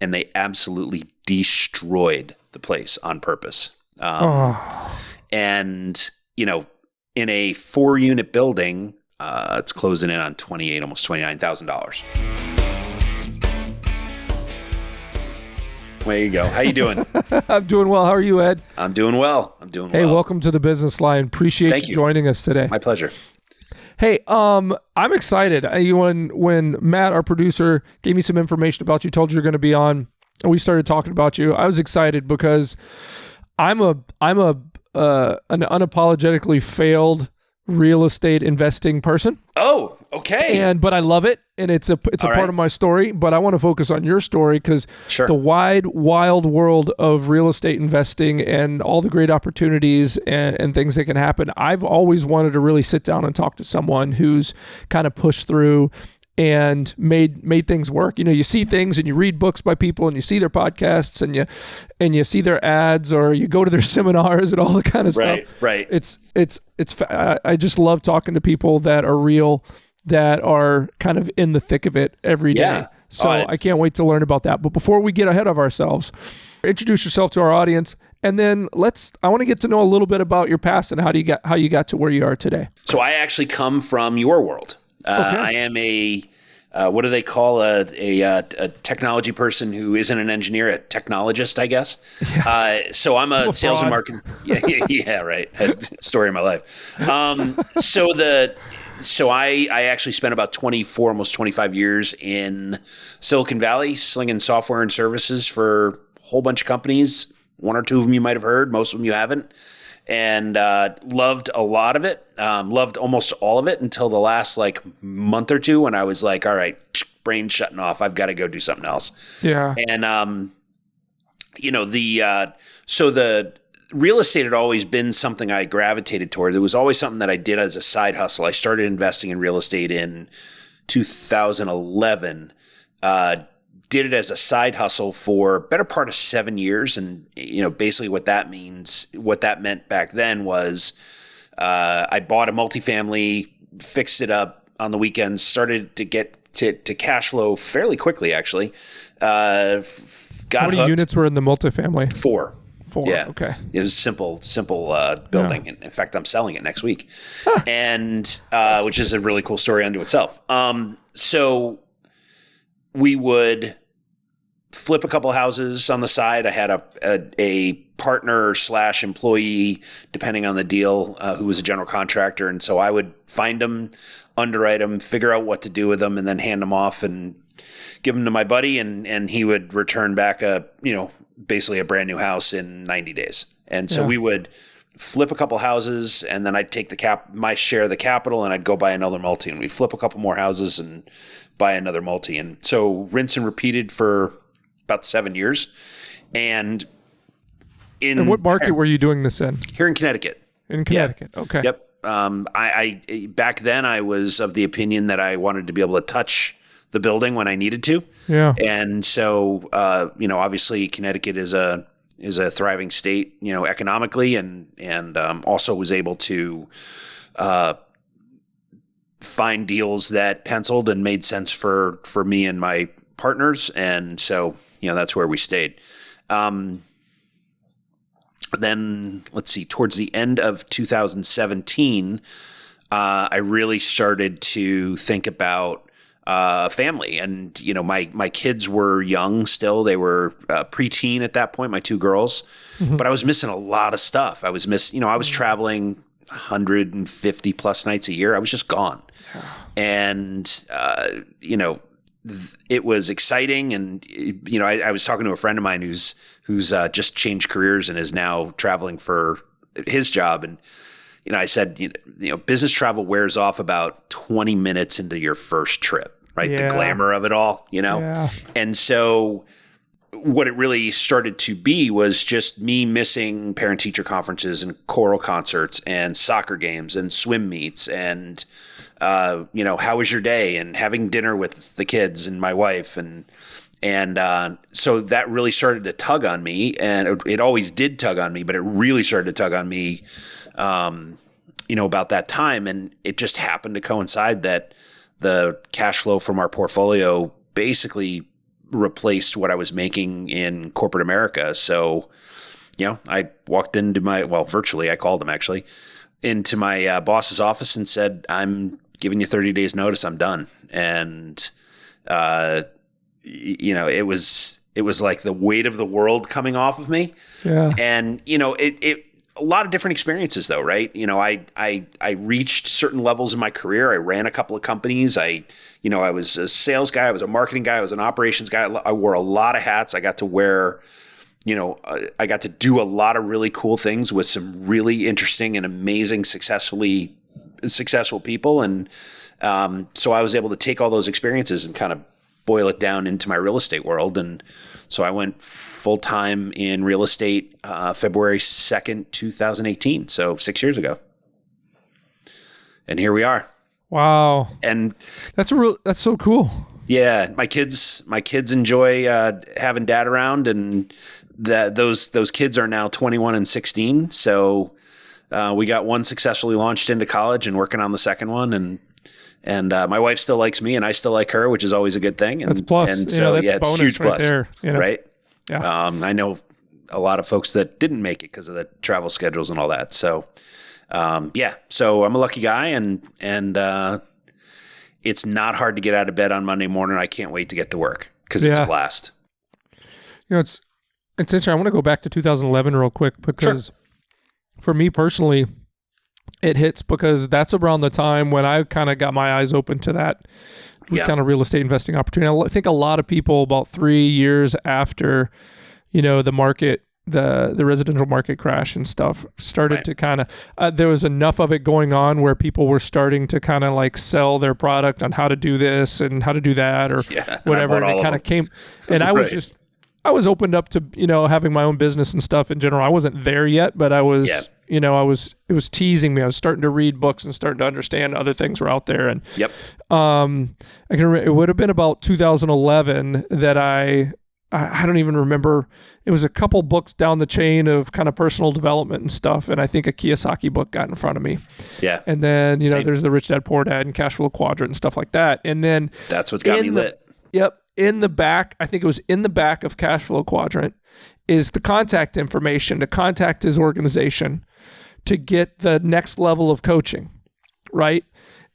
and they absolutely destroyed the place on purpose. And, you know, in a 4-unit building, it's closing in on almost $29,000. There you go. How you doing? I'm doing well. How are you, Ed? I'm doing well. Hey, welcome to the Business Line. Appreciate you joining us today. My pleasure. Hey, I'm excited. When Matt, our producer, gave me some information about you, told you you're going to be on, and we started talking about you, I was excited because I'm an unapologetically failed real estate investing person. Oh, okay. But I love it, and it's a part of my story. But I want to focus on your story because the wild world of real estate investing and all the great opportunities and things that can happen. I've always wanted to really sit down and talk to someone who's kind of pushed through and made things work. You know, you see things and you read books by people and you see their podcasts and you see their ads or you go to their seminars and all the kind of stuff. Right. I just love talking to people that are real, that are kind of in the thick of it every day. Yeah. So I can't wait to learn about that. But before we get ahead of ourselves, introduce yourself to our audience, and then I want to get to know a little bit about your past and how you got to where you are today. So I actually come from your world. I am what do they call a technology person who isn't an engineer, a technologist, I guess. Yeah. So I'm a sales and marketing. Yeah, right. Story of my life. So I actually spent about 24, almost 25 years in Silicon Valley, slinging software and services for a whole bunch of companies. One or two of them you might have heard, most of them you haven't. And loved a lot of it, loved almost all of it until the last month or two when I was like, all right, brain shutting off. I've got to go do something else. Yeah. And, so the real estate had always been something I gravitated towards. It was always something that I did as a side hustle. I started investing in real estate in 2011, did it as a side hustle for better part of 7 years. And, basically what that meant back then was I bought a multifamily, fixed it up on the weekends, started to get to cash flow fairly quickly, actually. How many units were in the multifamily? 4. Yeah. Okay. It was a simple building. Yeah. In fact, I'm selling it next week, and which is a really cool story unto itself. So we would flip a couple houses on the side. I had a partner / employee, depending on the deal, who was a general contractor, and so I would find them, underwrite them, figure out what to do with them, and then hand them off and give them to my buddy, and he would return back basically a brand new house in 90 days. And so we would flip a couple houses, and then I'd take my share of the capital, and I'd go buy another multi, and we'd flip a couple more houses and buy another multi. And so rinse and repeated for about 7 years. And what market were you doing this in? Here in Connecticut. In Connecticut. Yeah. Okay. Yep. I back then I was of the opinion that I wanted to be able to touch the building when I needed to. Yeah. And so, obviously Connecticut is a thriving state, economically, and also was able to find deals that penciled and made sense for me and my partners. And so, that's where we stayed. Then let's see, towards the end of 2017, I really started to think about family. And, my kids were young still. They were preteen at that point, my 2 girls. Mm-hmm. But I was missing a lot of stuff. I was I was traveling 150 plus nights a year. I was just gone. And, it was exciting. And, I was talking to a friend of mine who's just changed careers and is now traveling for his job. And, I said, business travel wears off about 20 minutes into your first trip. Right. Yeah. The glamour of it all, Yeah. And so what it really started to be was just me missing parent teacher conferences and choral concerts and soccer games and swim meets and, how was your day, and having dinner with the kids and my wife. And so that really started to tug on me, and it always did tug on me, but it really started to tug on me, about that time. And it just happened to coincide that the cash flow from our portfolio basically replaced what I was making in corporate America. So, I walked into virtually, I called him actually, into my boss's office and said, I'm giving you 30 days notice. I'm done. And, it was like the weight of the world coming off of me. Yeah. And, a lot of different experiences though, right? I reached certain levels in my career. I ran a couple of companies. I was a sales guy. I was a marketing guy. I was an operations guy. I wore a lot of hats. I got to wear, I got to do a lot of really cool things with some really interesting and amazing, successful people. And so I was able to take all those experiences and kind of boil it down into my real estate world. And so I went full-time in real estate February 2nd, 2018. So 6 years ago. And here we are. Wow. And that's so cool. Yeah. My kids enjoy having dad around, and those kids are now 21 and 16. So we got one successfully launched into college and working on the second one. And my wife still likes me and I still like her, which is always a good thing. And that's plus. And so, that's it's a huge plus, there, right? Yeah. I know a lot of folks that didn't make it because of the travel schedules and all that. So, so I'm a lucky guy, and it's not hard to get out of bed on Monday morning. I can't wait to get to work because it's a blast. It's interesting. I want to go back to 2011 real quick because for me personally, it hits because that's around the time when I kind of got my eyes open to that kind of real estate investing opportunity. I think a lot of people about 3 years after, the market, the residential market crash and stuff started to kind of, there was enough of it going on where people were starting to kind of like sell their product on how to do this and how to do that or whatever. And it kind of came, and I was I was opened up to, having my own business and stuff in general. I wasn't there yet, but I was, it was teasing me. I was starting to read books and starting to understand other things were out there. And I can remember, it would have been about 2011 that I don't even remember. It was a couple books down the chain of kind of personal development and stuff. And I think a Kiyosaki book got in front of me. Yeah. And then, there's the Rich Dad, Poor Dad and Cash Flow Quadrant and stuff like that. And then that's what got me lit. Yep. In the back, I think it was in the back of Cash Flow Quadrant, is the contact information to contact his organization to get the next level of coaching, right?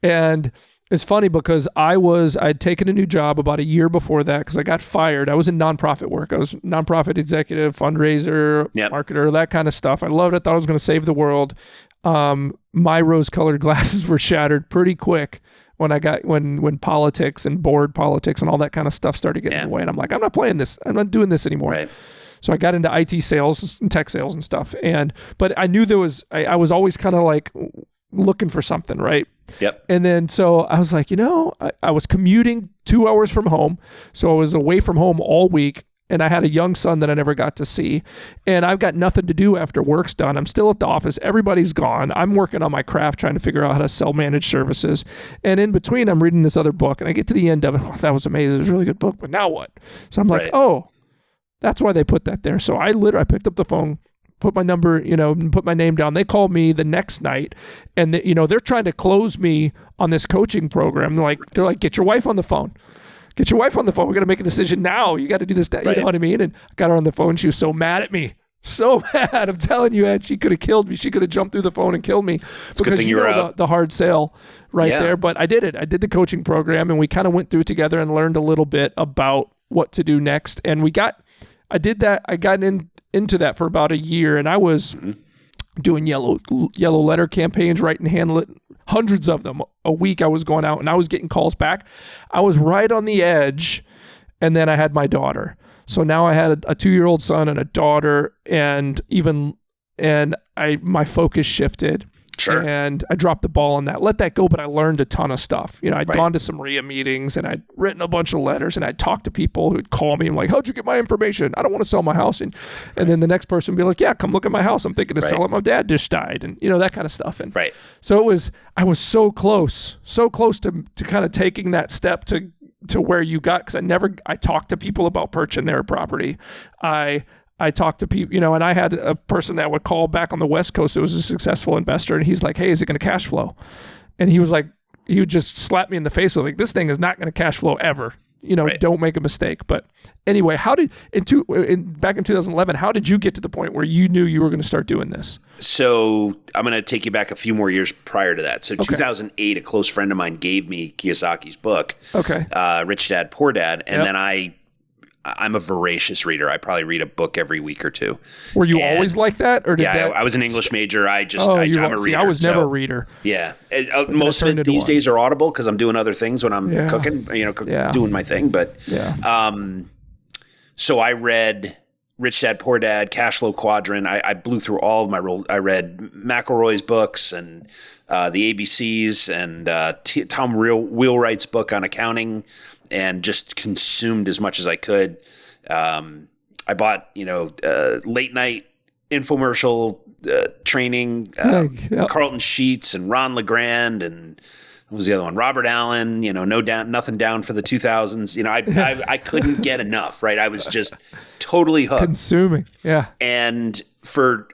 And it's funny because I'd taken a new job about a year before that because I got fired. I was in nonprofit work. I was nonprofit executive, fundraiser, marketer, that kind of stuff. I loved it. Thought I was going to save the world. My rose-colored glasses were shattered pretty quick when politics and board politics and all that kind of stuff started getting in the way. And I'm like, I'm not playing this. I'm not doing this anymore. Right. So I got into IT sales and tech sales and stuff. But I knew I was always kind of like looking for something, right? Yep. And then so I was like, I was commuting 2 hours from home. So I was away from home all week. And I had a young son that I never got to see. And I've got nothing to do after work's done. I'm still at the office. Everybody's gone. I'm working on my craft, trying to figure out how to sell managed services. And in between, I'm reading this other book. And I get to the end of it. Oh, that was amazing. It was a really good book. But now what? So I'm like, oh, that's why they put that there. So I picked up the phone, put my number, and put my name down. They called me the next night. And, they're trying to close me on this coaching program. They're like, get your wife on the phone. Get your wife on the phone. We're going to make a decision now. You got to do this. You know what I mean? And I got her on the phone. She was so mad at me. So mad. I'm telling you, Ed, she could have killed me. She could have jumped through the phone and killed me. It's because the hard sale there. But I did it. I did the coaching program, and we kind of went through it together and learned a little bit about what to do next. And I did that. I got into that for about a year, and I was doing yellow letter campaigns, writing hundreds of them a week. I was going out and I was getting calls back. I was right on the edge. And then I had my daughter. So now I had a 2-year-old son and a daughter, and my focus shifted. Sure. And I dropped the ball on that. Let that go, but I learned a ton of stuff. I'd gone to some RIA meetings and I'd written a bunch of letters and I'd talked to people who'd call me and like, how'd you get my information? I don't want to sell my house. And then the next person would be like, yeah, come look at my house. I'm thinking to sell it. My dad just died, and that kind of stuff. And so I was so close to kind of taking that step to where you got, because I talked to people about purchasing their property. I talked to people, and I had a person that would call back on the West Coast. It was a successful investor, and he's like, hey, is it going to cash flow? And he was like, he would just slap me in the face with like, this thing is not going to cash flow ever. Don't make a mistake. But anyway, back in 2011, how did you get to the point where you knew you were going to start doing this? So I'm going to take you back a few more years prior to that. So 2008, a close friend of mine gave me Kiyosaki's book, Rich Dad, Poor Dad. And then I'm a voracious reader. I probably read a book every week or two. Were you always like that? Or I was an English major. I'm a reader. I was never a reader. Yeah. Most of it these days are Audible because I'm doing other things when I'm cooking, doing my thing. But so I read Rich Dad, Poor Dad, Cash Flow Quadrant. I blew through all of my roles. I read McElroy's books and the ABCs and Tom Wheelwright's book on accounting, and just consumed as much as I could. I bought, late night infomercial training, Carlton Sheets and Ron LeGrand, and what was the other one? Robert Allen, nothing down for the 2000s. I couldn't get enough, right? I was just totally hooked. Consuming, yeah. And for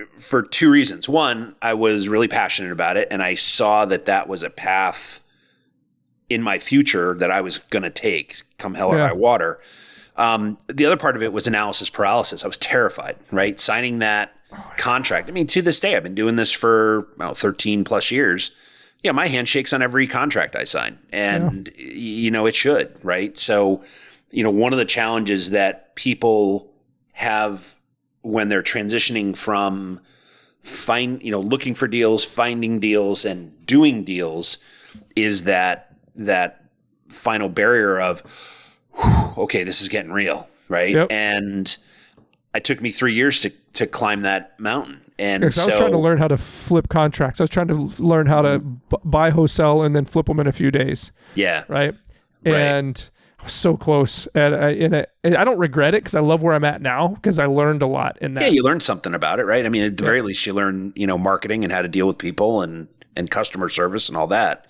two reasons. One, I was really passionate about it, and I saw that was a path in my future that I was going to take come hell or high water. The other part of it was analysis paralysis. I was terrified, right? Signing that contract. I mean, to this day, I've been doing this for 13 plus years. Yeah, my hand shakes on every contract I sign, and it should, right? So, one of the challenges that people have when they're transitioning from looking for deals, finding deals, and doing deals is that final barrier of, okay, this is getting real, right? Yep. And it took me 3 years to climb that mountain. And I was trying to learn how to flip contracts. I was trying to learn how to buy, wholesale, and then flip them in a few days. Yeah. Right. And I was so close. And I don't regret it because I love where I'm at now because I learned a lot in that. Yeah, you learned something about it, right? I mean, at the very least, you learn, marketing and how to deal with people and customer service and all that.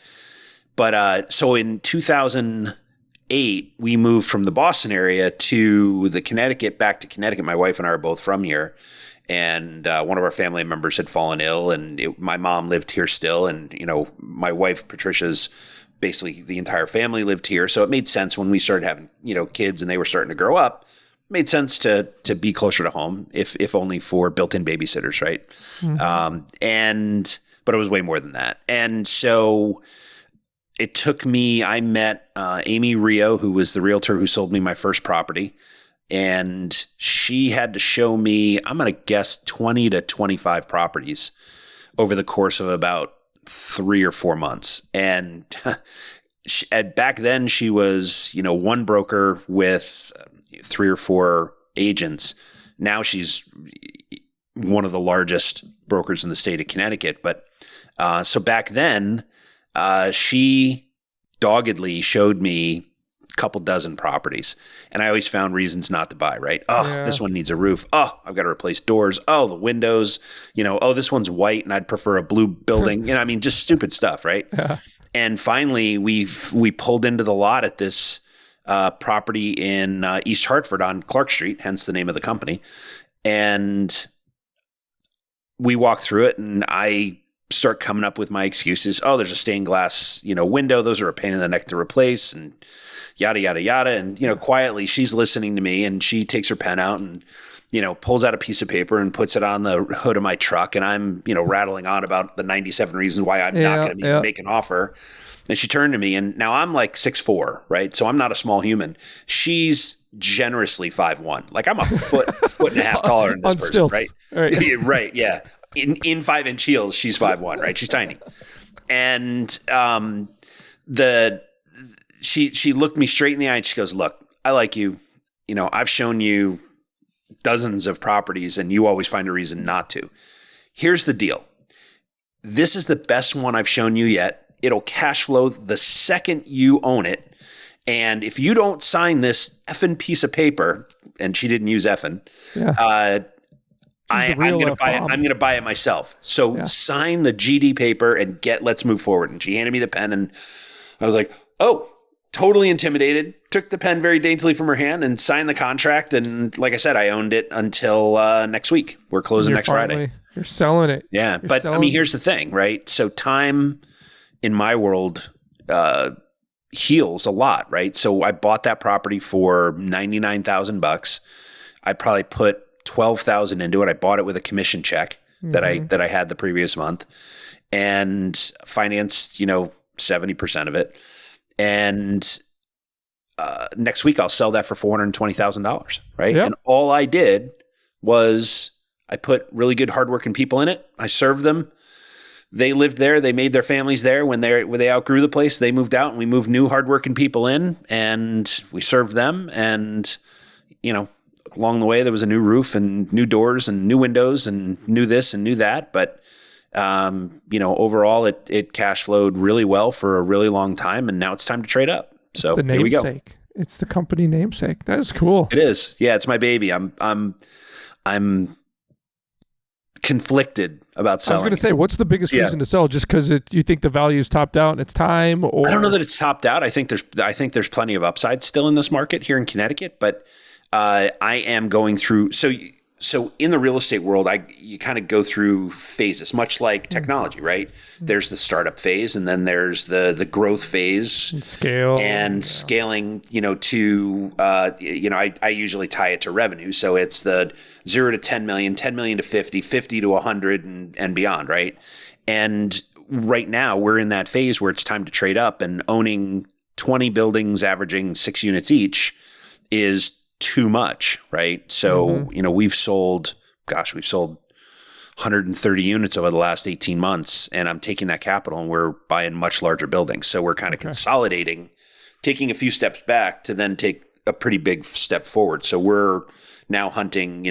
But so in 2008, we moved from the Boston area to back to Connecticut. My wife and I are both from here. And one of our family members had fallen ill, and my mom lived here still. And, my wife, Patricia's, basically the entire family lived here. So it made sense when we started having, kids and they were starting to grow up, it made sense to be closer to home, if only for built-in babysitters, right? Mm-hmm. But it was way more than that. And so it took me, I met Amy Rio, who was the realtor who sold me my first property. And she had to show me, I'm going to guess 20 to 25 properties over the course of about 3 or 4 months. And back then she was, one broker with 3 or 4 agents. Now she's one of the largest brokers in the state of Connecticut. But so back then, she doggedly showed me a couple dozen properties, and I always found reasons not to buy, right? This one needs a roof. I've got to replace doors. The windows, this one's white and I'd prefer a blue building. Just stupid stuff, right? Yeah. And finally we pulled into the lot at this property in East Hartford on Clark Street, hence the name of the company. And we walked through it, and I start coming up with my excuses. There's a stained glass, window. Those are a pain in the neck to replace, and yada, yada, yada. And, quietly she's listening to me, and she takes her pen out and, pulls out a piece of paper and puts it on the hood of my truck. And I'm, rattling on about the 97 reasons why I'm not going to make an offer. And she turned to me, and now I'm like 6'4", right? So I'm not a small human. She's generously 5'1". Like I'm a foot and a half taller than this person, stilts. Right? Right. Yeah. In 5-inch heels, she's 5'1", right? She's tiny. And she looked me straight in the eye and she goes, "Look, I like you. I've shown you dozens of properties and you always find a reason not to. Here's the deal. This is the best one I've shown you yet. It'll cash flow the second you own it. And if you don't sign this effing piece of paper," and she didn't use effing, I'm going to buy it. I'm going to buy it myself. So sign the GD paper and let's move forward. And she handed me the pen, and I was like, totally intimidated. Took the pen very daintily from her hand and signed the contract. And like I said, I owned it until next week. We're closing next Friday. You're selling it. Yeah. But here's the thing, right? So time in my world heals a lot, right? So I bought that property for $99,000. I probably put $12,000 into it. I bought it with a commission check that I had the previous month, and financed 70% of it. And next week I'll sell that for $420,000, right? Yep. And all I did was I put really good, hardworking people in it. I served them. They lived there. They made their families there. When they outgrew the place, they moved out, and we moved new, hardworking people in, and we served them. And along the way, there was a new roof and new doors and new windows and new this and new that. But overall, it cash flowed really well for a really long time, and now it's time to trade up. So it's the here we go. namesake. It's the company namesake. That is cool. It is. Yeah, it's my baby. I'm conflicted about selling. I was going to say, what's the biggest reason to sell? Just because you think the value is topped out and it's time, or I don't know that it's topped out. I think there's plenty of upside still in this market here in Connecticut, but I am going through. So in the real estate world, you kind of go through phases, much like technology, right? There's the startup phase, and then there's the growth phase, and scale, and scaling. To I usually tie it to revenue, so it's the 0 to 10 million, 10 million to 50, 50 to 100, and beyond, right? And right now we're in that phase where it's time to trade up, and owning 20 buildings averaging 6 units each is too much, right? So, we've sold 130 units over the last 18 months, and I'm taking that capital and we're buying much larger buildings. So we're kind of consolidating, taking a few steps back to then take a pretty big step forward. So we're now hunting,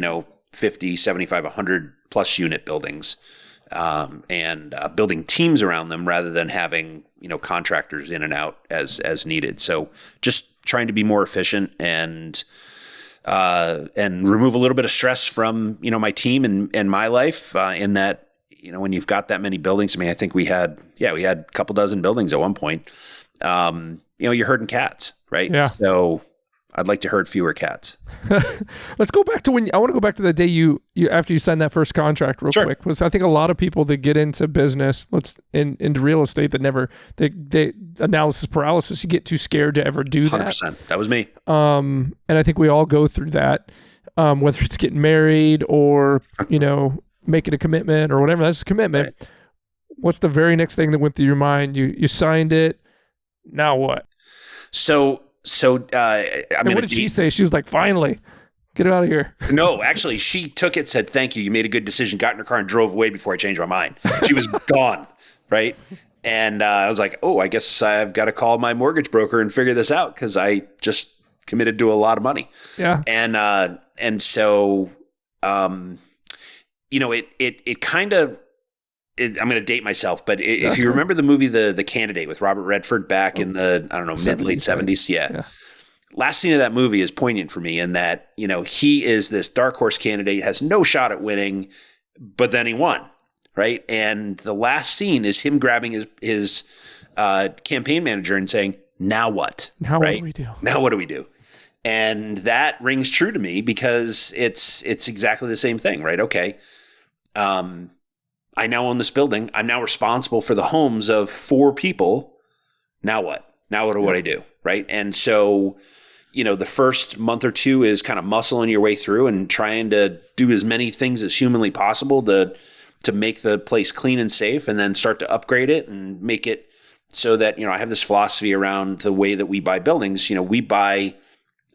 50, 75, 100 plus unit buildings, and building teams around them rather than having, contractors in and out as needed. So just trying to be more efficient and remove a little bit of stress from, my team and my life, in that, when you've got that many buildings. I mean, I think we had a couple dozen buildings at one point. You're herding cats, right? Yeah. So I'd like to herd fewer cats. Let's go back to I want to go back to the day you after you signed that first contract real quick. Because I think a lot of people that get into business, into real estate, that they analysis paralysis, you get too scared to ever do that. 100%. That was me. And I think we all go through that, whether it's getting married or, making a commitment or whatever. That's a commitment. Right. What's the very next thing that went through your mind? You signed it. Now what? So what did she say? She was like, finally, get it out of here. No, actually, she took it, said, thank you. You made a good decision, got in her car and drove away before I changed my mind. She was gone, right? And I was like, oh, I guess I've got to call my mortgage broker and figure this out, because I just committed to a lot of money. Yeah. And so, it kind of, I'm going to date myself, but if you remember the movie The Candidate with Robert Redford back in the, mid-late 70s. Yeah. Last scene of that movie is poignant for me in that, he is this dark horse candidate, has no shot at winning, but then he won, right? And the last scene is him grabbing his campaign manager and saying, now what? Now what do we do? Now what do we do? And that rings true to me, because it's exactly the same thing, right? Okay. I now own this building. I'm now responsible for the homes of 4 people. Now what? Now what do I do? Right. And so, the first month or two is kind of muscling your way through and trying to do as many things as humanly possible to make the place clean and safe, and then start to upgrade it and make it so that, I have this philosophy around the way that we buy buildings. We buy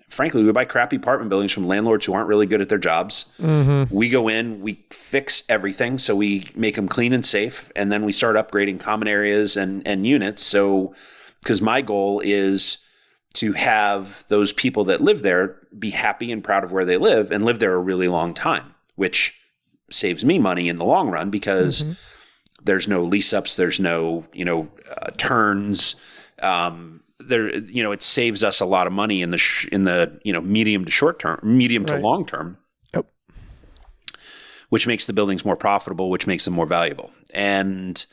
crappy apartment buildings from landlords who aren't really good at their jobs. Mm-hmm. We go in, we fix everything, so we make them clean and safe, and then we start upgrading common areas and units. So, because my goal is to have those people that live there be happy and proud of where they live and live there a really long time, which saves me money in the long run, because there's no lease ups, there's no, turns. It saves us a lot of money in the medium to short term, medium to long term. Yep. Which makes the buildings more profitable, which makes them more valuable. And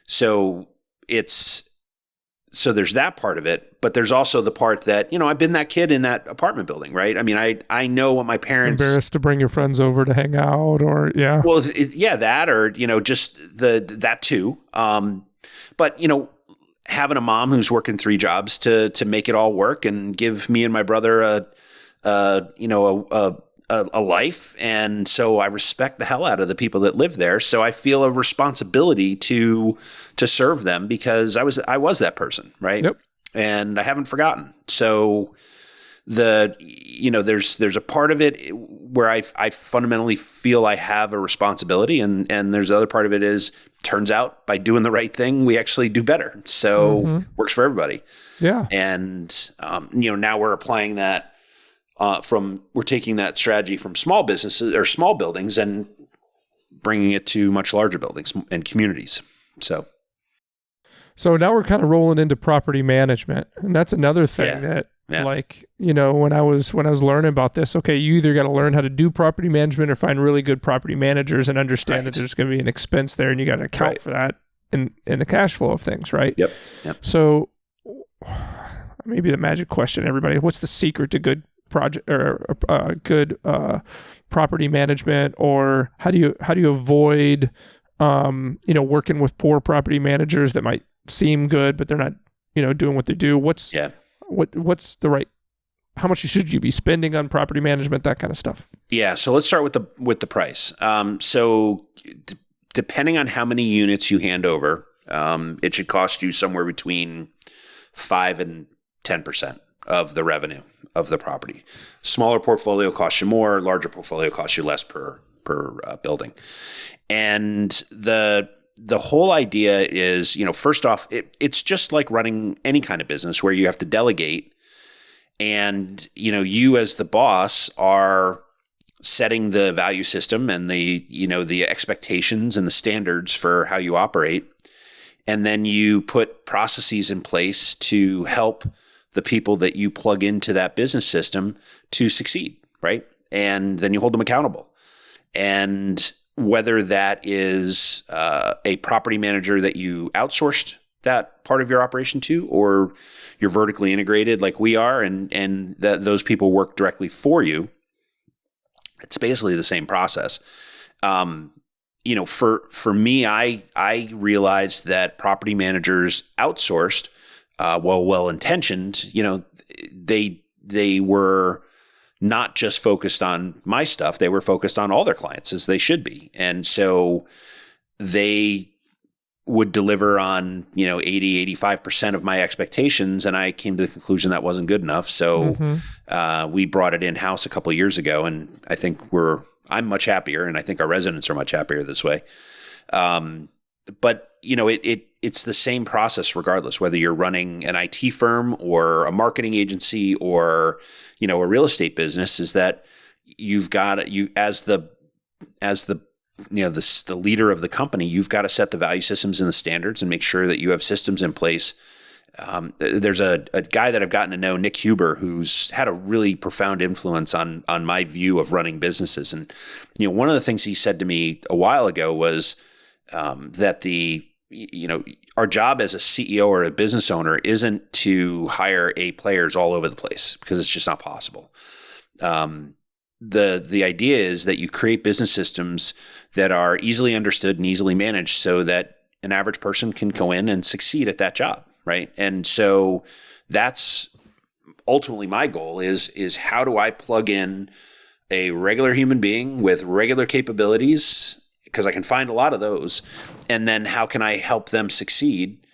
so there's that part of it, but there's also the part that, I've been that kid in that apartment building, right? I mean, I know what my parents... Embarrassed to bring your friends over to hang out, or, yeah. Well, that, or, just that too. But, having a mom who's working 3 jobs to make it all work and give me and my brother a life. And so I respect the hell out of the people that live there. So I feel a responsibility to serve them because I was that person, right? Yep. And I haven't forgotten. So there's a part of it where I fundamentally feel I have a responsibility, and there's the other part of it is, turns out by doing the right thing, we actually do better. So works for everybody. Yeah. And now we're applying that we're taking that strategy from small businesses or small buildings and bringing it to much larger buildings and communities. So now we're kind of rolling into property management, and that's another thing that, like, when I was learning about this, okay, you either got to learn how to do property management or find really good property managers and understand that there's going to be an expense there, and you got to account for that in the cash flow of things, right? Yep. So maybe the magic question, everybody: what's the secret to good project or good property management, or how do you avoid working with poor property managers that might seem good but they're not doing what they do? What's the right, how much should you be spending on property management, that kind of stuff? So let's start with the price. So depending on how many units you hand over, it should cost you somewhere between 5 and 10% of the revenue of the property. Smaller portfolio costs you more, larger portfolio costs you less per building. And the whole idea is, first off, it's just like running any kind of business where you have to delegate, and you as the boss are setting the value system and the expectations and the standards for how you operate, and then you put processes in place to help the people that you plug into that business system to succeed, right? And then you hold them accountable. And whether that is a property manager that you outsourced that part of your operation to, or you're vertically integrated like we are, and that those people work directly for you, it's basically the same process. For me, I realized that property managers outsourced, well-intentioned, they were not just focused on my stuff. They were focused on all their clients, as they should be. And so they would deliver on, 80, 85% of my expectations. And I came to the conclusion that wasn't good enough. So we brought it in-house a couple of years ago. And I think I'm much happier. And I think our residents are much happier this way. But it's the same process regardless, whether you're running an IT firm or a marketing agency or, a real estate business, is that you've got as the leader of the company, you've got to set the value systems and the standards and make sure that you have systems in place. There's a guy that I've gotten to know, Nick Huber, who's had a really profound influence on my view of running businesses. And, one of the things he said to me a while ago was that our job as a CEO or a business owner isn't to hire A players all over the place, because it's just not possible. The idea is that you create business systems that are easily understood and easily managed so that an average person can go in and succeed at that job, right? And so that's ultimately my goal is how do I plug in a regular human being with regular capabilities, because I can find a lot of those, and then how can I help them succeed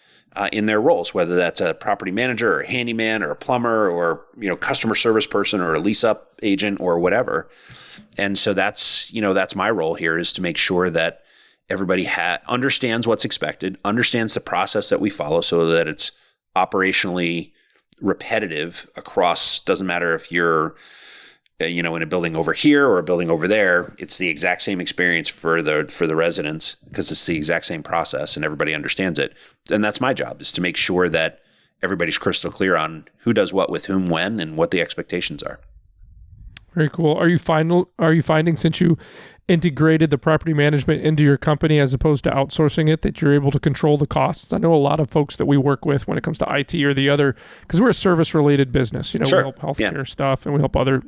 in their roles, whether that's a property manager or a handyman or a plumber or customer service person or a lease up agent or whatever. And so that's my role here, is to make sure that everybody understands what's expected, understands the process that we follow, so that it's operationally repetitive across. Doesn't matter if you're in a building over here or a building over there, it's the exact same experience for the residents, because it's the exact same process and everybody understands it. And that's my job, is to make sure that everybody's crystal clear on who does what with whom, when, and what the expectations are. Very cool. Are you finding, since you integrated the property management into your company as opposed to outsourcing it, that you're able to control the costs? I know a lot of folks that we work with when it comes to IT or the other, because we're a service-related business. Sure. We help healthcare stuff, and we help other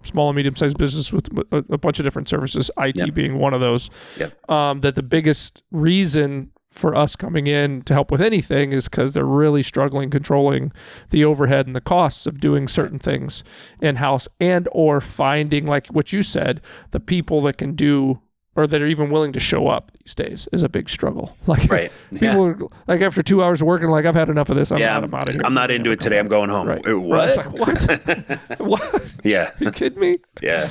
small and medium-sized businesses with a bunch of different services, IT being one of those. Yep. That the biggest reason for us coming in to help with anything is because they're really struggling controlling the overhead and the costs of doing certain things in-house, and or finding, like what you said, the people that can do or that are even willing to show up these days is a big struggle. Like people are, like after 2 hours of working, like I've had enough of this. I'm out of here. I'm not into it today. I'm going home. Right. What? Right. Like, what? What? Yeah. Are you kidding me? Yeah.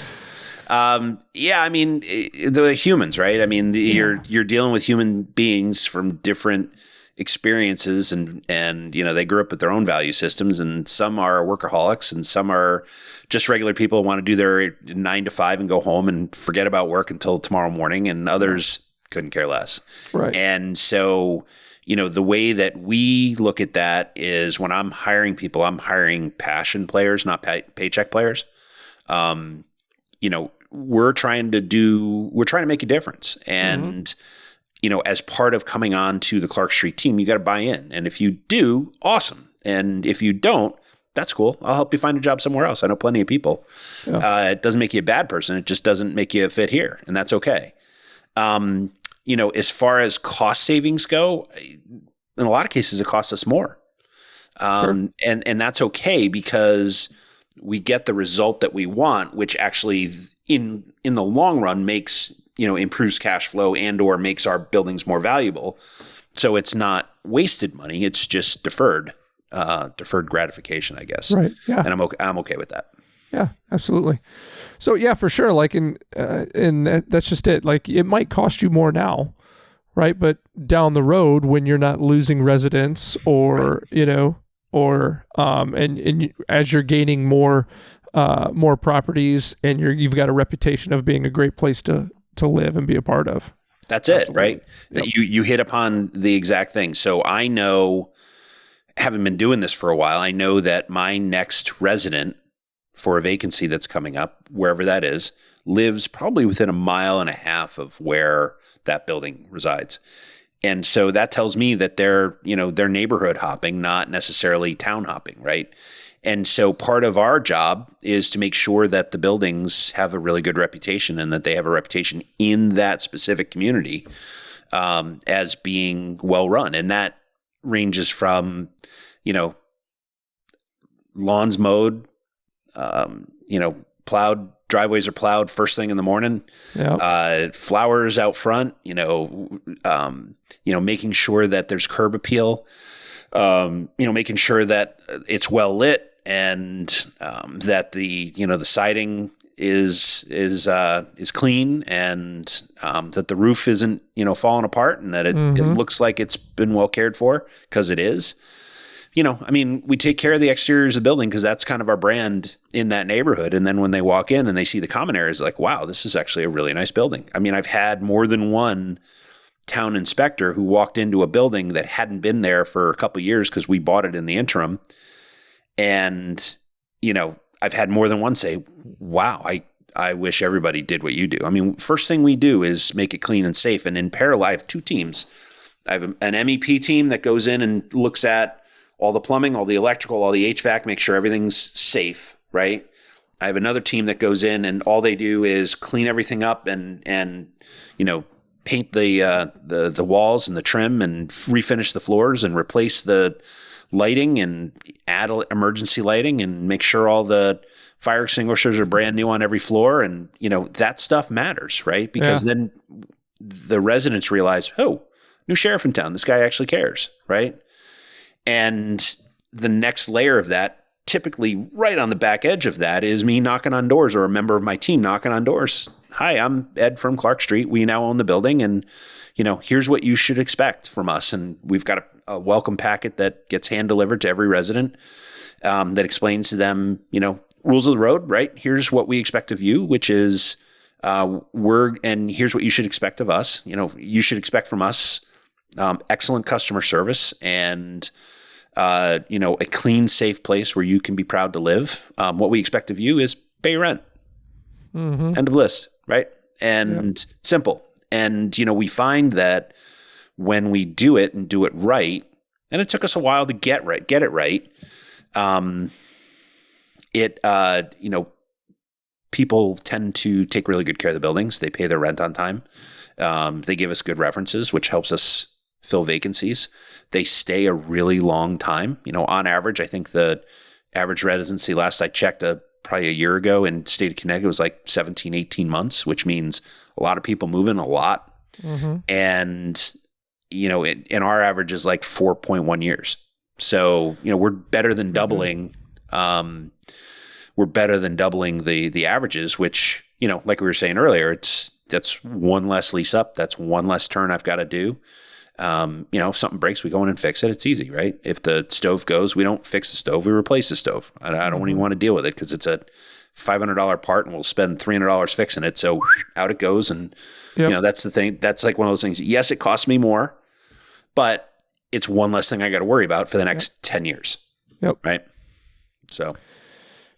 I mean, the humans, right? I mean, you're dealing with human beings from different experiences, and they grew up with their own value systems, and some are workaholics and some are just regular people who want to do their 9 to 5 and go home and forget about work until tomorrow morning, and others couldn't care less. Right. And so, the way that we look at that is when I'm hiring people, I'm hiring passion players, not paycheck players. We're trying to make a difference. And, as part of coming on to the Clark Street team, you got to buy in. And if you do, awesome. And if you don't, that's cool. I'll help you find a job somewhere else. I know plenty of people. Yeah. It doesn't make you a bad person. It just doesn't make you fit here. And that's okay. As far as cost savings go, in a lot of cases, it costs us more. Sure. And that's okay because we get the result that we want, which actually in the long run makes, improves cash flow and or makes our buildings more valuable. So it's not wasted money. It's just deferred gratification, I guess. Right. Yeah. And I'm okay with that. Yeah, absolutely. So yeah, for sure. Like that's just it. Like it might cost you more now, right? But down the road when you're not losing residents or, as you're gaining more properties and you've got a reputation of being a great place to live and be a part of. That's Absolutely. It, right? Yep. That you hit upon the exact thing. So I know, having been doing this for a while, I know that my next resident for a vacancy that's coming up, wherever that is, lives probably within 1.5 miles of where that building resides. And so that tells me that they're neighborhood hopping, not necessarily town hopping, right? And so part of our job is to make sure that the buildings have a really good reputation and that they have a reputation in that specific community as being well run. And that ranges from, lawns mowed, plowed, driveways are plowed first thing in the morning, flowers out front, making sure that there's curb appeal, making sure that it's well lit and that the siding is clean and that the roof isn't, falling apart and that it looks like it's been well cared for, because it is. We take care of the exteriors of the building because that's kind of our brand in that neighborhood. And then when they walk in and they see the common areas, like, wow, this is actually a really nice building. I've had more than one town inspector who walked into a building that hadn't been there for a couple of years because we bought it in the interim. And, I've had more than one say, wow, I wish everybody did what you do. First thing we do is make it clean and safe. And in parallel, I have 2 teams. I have an MEP team that goes in and looks at all the plumbing, all the electrical, all the HVAC, make sure everything's safe, right? I have another team that goes in and all they do is clean everything up and paint the walls and the trim and refinish the floors and replace the lighting and add emergency lighting and make sure all the fire extinguishers are brand new on every floor. And, that stuff matters, right? Because then the residents realize, oh, new sheriff in town, this guy actually cares, right? And the next layer of that, typically right on the back edge of that, is me knocking on doors or a member of my team knocking on doors. Hi, I'm Ed from Clark Street. We now own the building and, here's what you should expect from us. And we've got a welcome packet that gets hand delivered to every resident that explains to them, rules of the road, right? Here's what we expect of you, which is and here's what you should expect of us. You should expect from us excellent customer service and a clean, safe place where you can be proud to live. What we expect of you is pay your rent. Mm-hmm. End of list, right? And simple. And, we find that when we do it and do it right, and it took us a while to get it right, people tend to take really good care of the buildings. They pay their rent on time. They give us good references, which helps us fill vacancies. They stay a really long time. On average, I think the average residency last I checked probably a year ago in the state of Connecticut was like 17, 18 months, which means a lot of people move in a lot. Mm-hmm. And, and our average is like 4.1 years. So, we're better than doubling. We're better than doubling the averages, which, like we were saying earlier, that's one less lease up. That's one less turn I've got to do. If something breaks, we go in and fix it. It's easy, right? If the stove goes, we don't fix the stove, we replace the stove. I don't even want to deal with it because it's a $500 part and we'll spend $300 fixing it. So out it goes. And, that's the thing. That's like one of those things. Yes, it costs me more, but it's one less thing I got to worry about for the next 10 years. Yep. Right. So.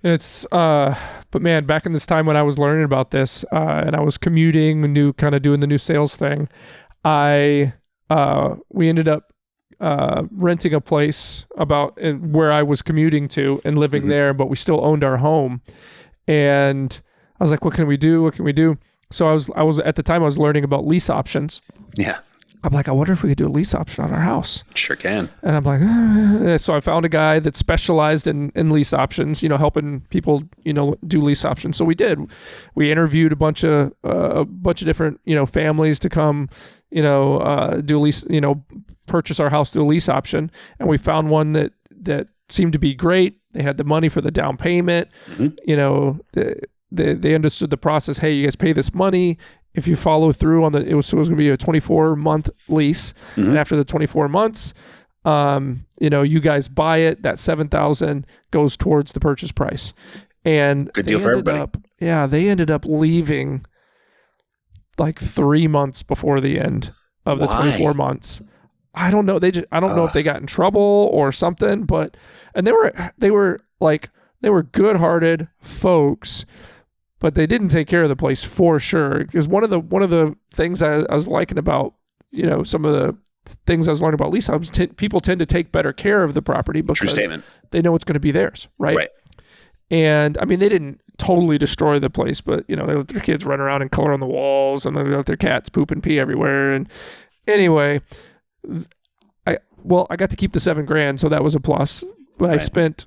It's, but man, back in this time when I was learning about this, and I was commuting, doing the new sales thing, we ended up renting a place where I was commuting to and living there, but we still owned our home. And I was like, what can we do? What can we do? So I was at the time I was learning about lease options. Yeah. I'm like, I wonder if we could do a lease option on our house. Sure can. And I'm like, so I found a guy that specialized in lease options, helping people, do lease options. So we did. We interviewed a bunch of different, families to come, do lease, purchase our house through a lease option. And we found one that seemed to be great. They had the money for the down payment. Mm-hmm. They understood the process. Hey, you guys pay this money. If you follow through on it was going to be a 24-month lease. Mm-hmm. And after the 24 months, you guys buy it. That $7,000 goes towards the purchase price. And good deal for everybody. They ended up leaving like 3 months before the end of the 24 months. I don't know. I don't know if they got in trouble or something, and they were good-hearted folks. But they didn't take care of the place for sure. Because one of the things I was liking about, some of the things I was learning about lease options, people tend to take better care of the property because they know it's going to be theirs, right? Right. And I mean, they didn't totally destroy the place, but they let their kids run around and color on the walls, and they let their cats poop and pee everywhere. And anyway, I got to keep the $7,000, so that was a plus. But I spent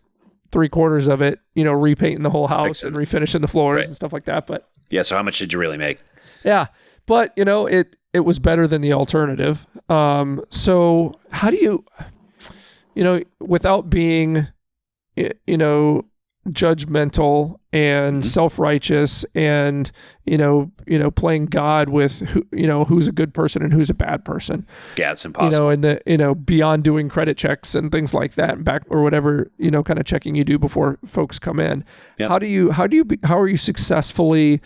3/4 of it, repainting the whole house and refinishing the floors and stuff like that. But yeah, so how much did you really make? Yeah, but it was better than the alternative. So how do you, without being, judgmental and self-righteous and playing God with who's a good person and who's a bad person. Yeah, it's impossible. And beyond doing credit checks and things like that, and back or whatever kind of checking you do before folks come in. Yep. How are you successfully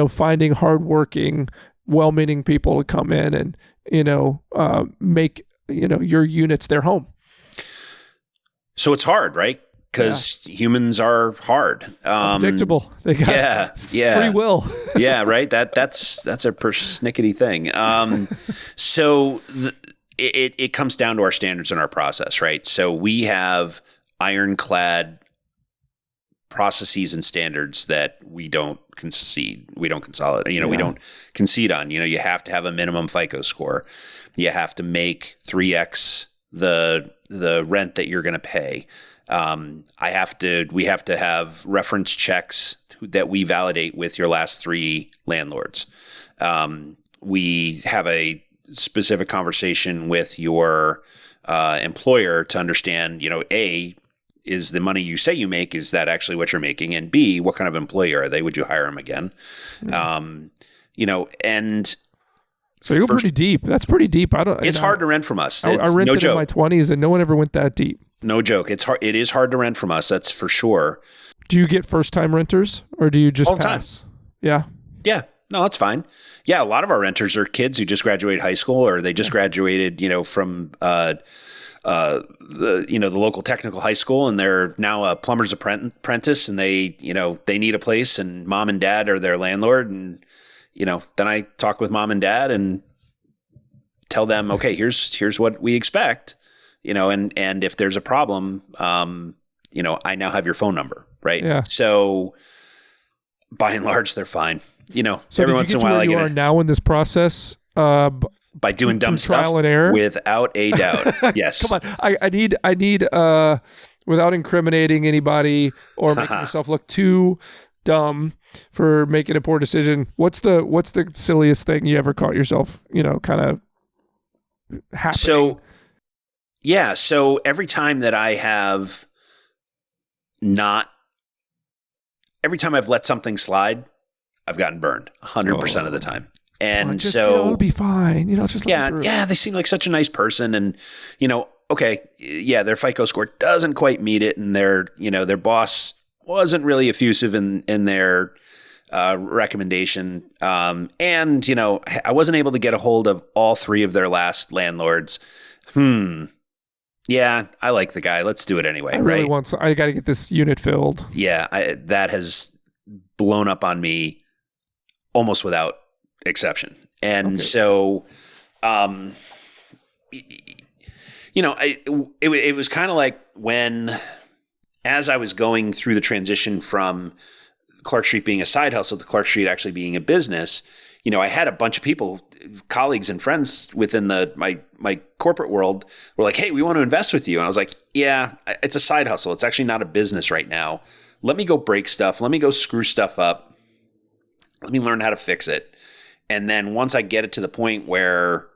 finding hardworking, well-meaning people to come in and make your units their home? So it's hard, right? Because humans are hard, unpredictable. They got free will. Yeah, right. That's a persnickety thing. So it comes down to our standards and our process, right? So we have ironclad processes and standards that we don't concede. We don't consolidate. We don't concede on. You have to have a minimum FICO score. You have to make 3x the rent that you're going to pay. We have to have reference checks that we validate with your last 3 landlords. We have a specific conversation with your employer to understand, A, is the money you say you make, is that actually what you're making? And B, what kind of employee are they? Would you hire them again? And so you go pretty deep. That's pretty deep. It's hard to rent from us. I rented in my 20s and no one ever went that deep. No joke. It's hard. It is hard to rent from us. That's for sure. Do you get first-time renters, or do you just all the pass? Time. Yeah. Yeah. No, that's fine. Yeah, a lot of our renters are kids who just graduated high school, or they just graduated, from the local technical high school, and they're now a plumber's apprentice, and they need a place, and mom and dad are their landlord, and then I talk with mom and dad and tell them, okay, here's what we expect. And if there's a problem, I now have your phone number, right? Yeah. So by and large, they're fine. So every once in a while, you are now in this process by doing dumb stuff. Trial and error? Without a doubt. Yes. Come on. I need without incriminating anybody or making yourself look too dumb for making a poor decision. What's the silliest thing you ever caught yourself, kind of happening? So every time that every time I've let something slide, I've gotten burned 100% of the time. And it'll be fine. Just let me they seem like such a nice person, and okay, yeah, their FICO score doesn't quite meet it, and their boss wasn't really effusive in their recommendation, and I wasn't able to get a hold of all three of their last landlords. Yeah, I like the guy. Let's do it anyway. I got to get this unit filled. Yeah, that has blown up on me almost without exception. And so, it was kind of like as I was going through the transition from Clark Street being a side hustle to Clark Street actually being a business, I had a bunch of people, colleagues and friends within my corporate world were like, hey, we want to invest with you. And I was like, yeah, it's a side hustle. It's actually not a business right now. Let me go break stuff. Let me go screw stuff up. Let me learn how to fix it. And then once I get it to the point where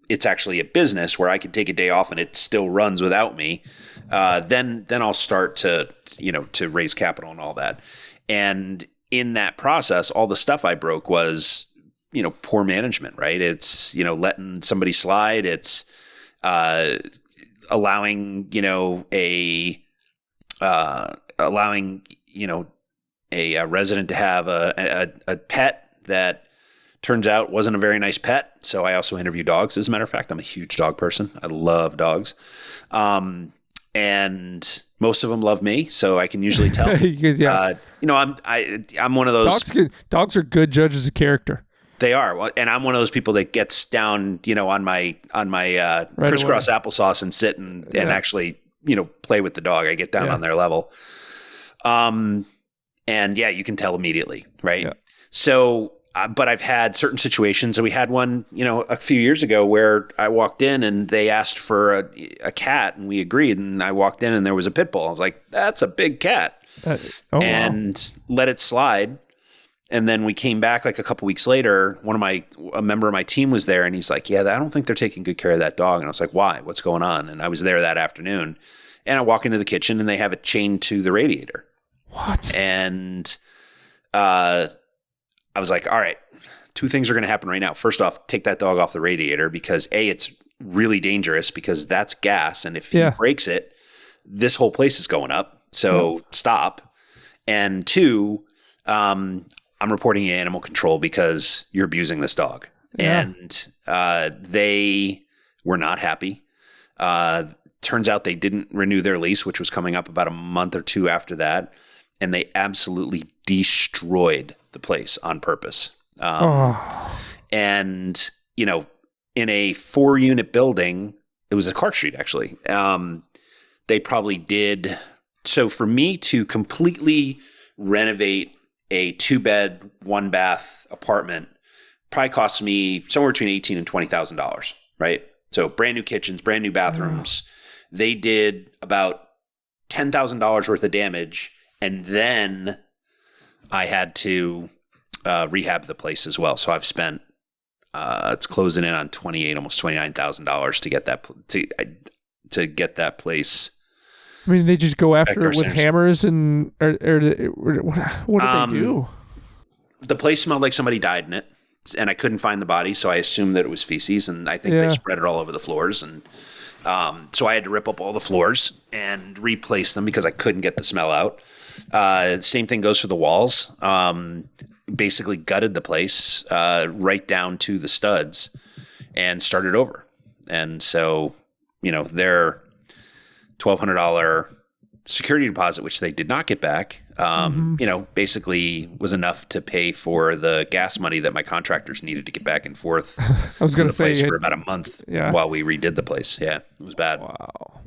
it's actually a business where I can take a day off and it still runs without me, then I'll start to raise capital and all that. And in that process, all the stuff I broke was, poor management, right? It's, letting somebody slide. It's allowing a resident to have a pet that turns out wasn't a very nice pet. So I also interview dogs. As a matter of fact, I'm a huge dog person. I love dogs. And most of them love me, so I can usually tell. Yeah. I'm one of those. Dogs are good judges of character. They are, and I'm one of those people that gets down, on my crisscross applesauce and sit and actually, play with the dog. I get down on their level. And yeah, you can tell immediately, right? Yeah. So, but I've had certain situations, and we had one, a few years ago where I walked in and they asked for a cat, and we agreed. And I walked in and there was a pit bull. I was like, "That's a big cat," and let it slide. And then we came back like a couple weeks later. A member of my team was there, and he's like, "Yeah, I don't think they're taking good care of that dog." And I was like, "Why? What's going on?" And I was there that afternoon, and I walk into the kitchen and they have it chained to the radiator. What? And I was like, all right, two things are going to happen right now. First off, take that dog off the radiator because it's really dangerous because that's gas. And if he breaks it, this whole place is going up. So stop. And two, I'm reporting you animal control because you're abusing this dog. Yeah. And they were not happy. Turns out they didn't renew their lease, which was coming up about a month or two after that. And they absolutely destroyed the place on purpose. And, in a 4-unit building, it was a Clark Street actually. They probably did. So for me to completely renovate a 2-bed, 1-bath apartment probably cost me somewhere between $18,000 and $20,000, right? So brand new kitchens, brand new bathrooms. They did about $10,000 worth of damage. And then I had to rehab the place as well. So I've spent it's closing in on almost $29,000 to get that place. I mean, they just go after it with hammers and or what did they do? The place smelled like somebody died in it, and I couldn't find the body, so I assumed that it was feces, and I think they spread it all over the floors, and so I had to rip up all the floors and replace them because I couldn't get the smell out. Same thing goes for the walls. Basically gutted the place right down to the studs and started over. And so, their $1,200 security deposit, which they did not get back, basically was enough to pay for the gas money that my contractors needed to get back and forth. I was going to say for about a month while we redid the place. Yeah, it was bad. Wow.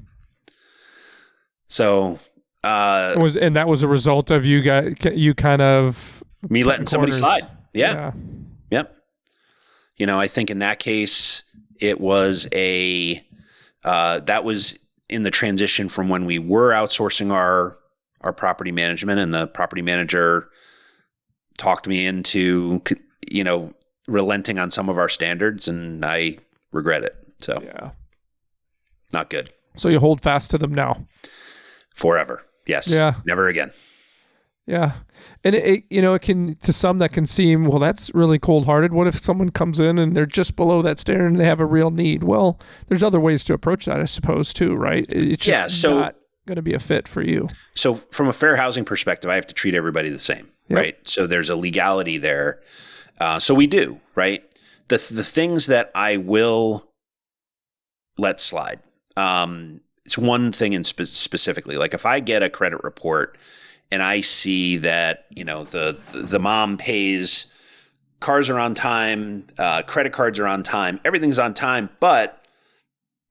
So, and that was a result of you kind of me letting somebody slide. Yeah. Yep. I think in that case, it was that was in the transition from when we were outsourcing our property management, and the property manager talked me into, relenting on some of our standards, and I regret it. So yeah, not good. So you hold fast to them now. Forever. Yes. Yeah. Never again. Yeah. And it can, to some that can seem, well, that's really cold-hearted. What if someone comes in and they're just below that standard and they have a real need? Well, there's other ways to approach that, I suppose, too, right? It's just not going to be a fit for you. So from a fair housing perspective, I have to treat everybody the same, right? So there's a legality there. So we do, right? The things that I will let slide, it's one thing in specifically, like if I get a credit report and I see that, the mom pays, cars are on time, credit cards are on time, everything's on time, but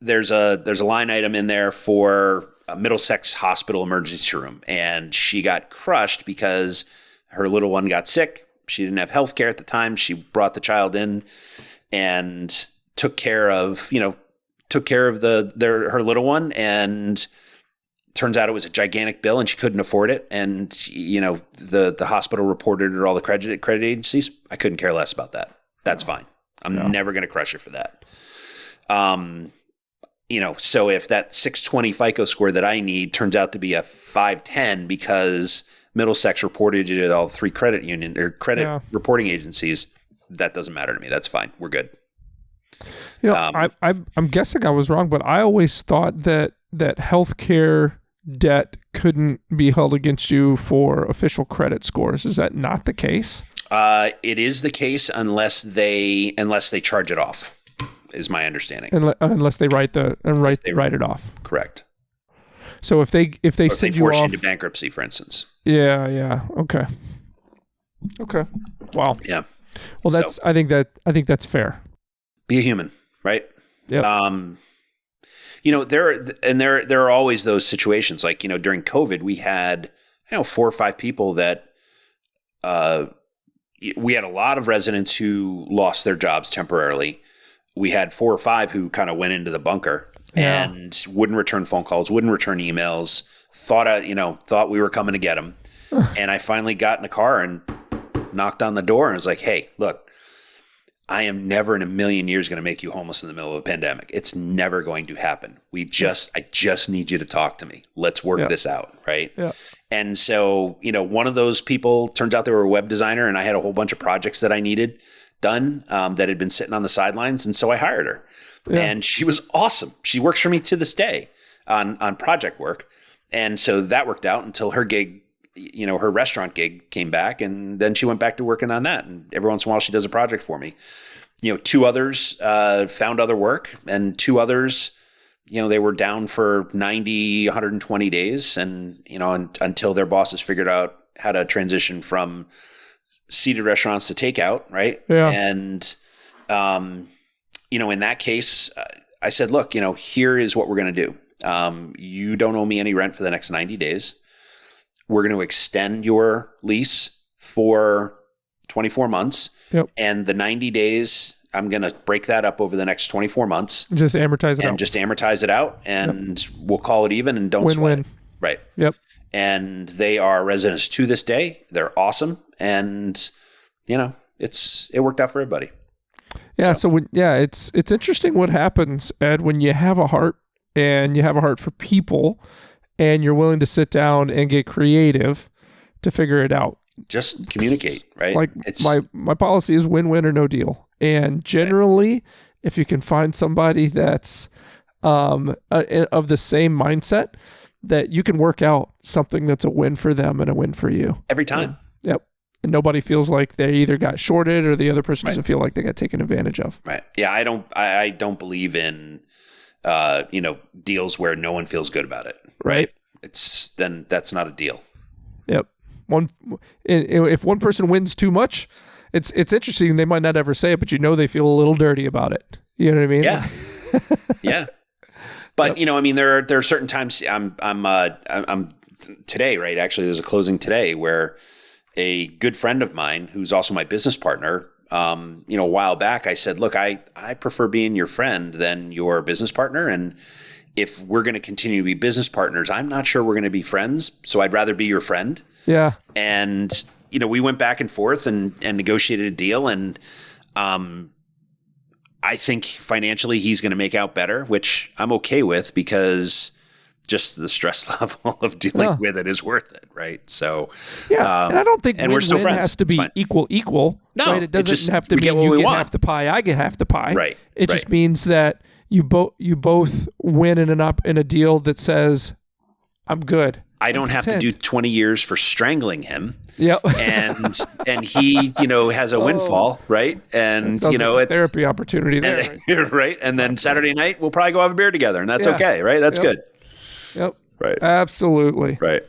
there's a line item in there for a Middlesex Hospital emergency room, and she got crushed because her little one got sick. She didn't have health care at the time. She brought the child in and took care of her little one, and turns out it was a gigantic bill and she couldn't afford it. And, the hospital reported it to all the credit agencies. I couldn't care less about that. That's fine. I'm never going to crush her for that. So if that 620 FICO score that I need turns out to be a 510 because Middlesex reported it at all three credit reporting agencies, that doesn't matter to me. That's fine. We're good. I'm guessing I was wrong, but I always thought that healthcare debt couldn't be held against you for official credit scores. Is that not the case? It is the case unless they charge it off, is my understanding. Unless they write it off. Correct. So if they send you force off you into bankruptcy, for instance. Yeah. Okay. Wow. Yeah. Well, I think that's fair. Be a human, right? Yeah. There are always those situations. Like, during COVID, we had 4 or 5 people that we had a lot of residents who lost their jobs temporarily. We had 4 or 5 who kind of went into the bunker and wouldn't return phone calls, wouldn't return emails, thought we were coming to get them. And I finally got in a car and knocked on the door and was like, hey, look, I am never in a million years going to make you homeless in the middle of a pandemic. It's never going to happen. I just need you to talk to me. Let's work this out. Right. Yeah. And so, one of those people, turns out they were a web designer, and I had a whole bunch of projects that I needed done that had been sitting on the sidelines. And so I hired her and she was awesome. She works for me to this day on project work. And so that worked out until her gig, her restaurant gig came back, and then she went back to working on that. And every once in a while she does a project for me. 2 others found other work, and 2 others, they were down for 90, 120 days. And, until their bosses figured out how to transition from seated restaurants to takeout. Right. Yeah. And, in that case, I said, look, here is what we're going to do. You don't owe me any rent for the next 90 days. We're going to extend your lease for 24 months. Yep. And the 90 days, I'm going to break that up over the next 24 months. Just amortize it out. And we'll call it even and don't sweat it. Right. Yep. And they are residents to this day. They're awesome. And, it worked out for everybody. Yeah. So it's interesting what happens, Ed, when you have a heart and you have a heart for people, and you're willing to sit down and get creative to figure it out. Just communicate, right? Like my policy is win-win or no deal. And generally, if you can find somebody that's of the same mindset, that you can work out something that's a win for them and a win for you. Every time. Yep. And nobody feels like they either got shorted or the other person doesn't feel like they got taken advantage of. Right. Yeah, I don't believe in deals where no one feels good about it. Right. Then that's not a deal. Yep. If one person wins too much, it's interesting. They might not ever say it, but they feel a little dirty about it. You know what I mean? Yeah. Yeah. But there are certain times I'm today, right? Actually, there's a closing today where a good friend of mine, who's also my business partner, a while back, I said, look, I prefer being your friend than your business partner. And if we're going to continue to be business partners, I'm not sure we're going to be friends. So I'd rather be your friend. Yeah. And, we went back and forth and negotiated a deal. And I think financially he's going to make out better, which I'm okay with because just the stress level of dealing with it is worth it. Right. So, yeah. And I don't think we're still friends. Has to be equal. No, right? It doesn't have to be you get half the pie, I get half the pie. Right. It just means that you both win in a deal that says, I'm good. I don't have to do 20 years for strangling him. Yep. and he, has a windfall, right? And like a therapy opportunity there. Right. And then Saturday night we'll probably go have a beer together, and that's okay, right? That's good. Yep. Right. Absolutely. Right.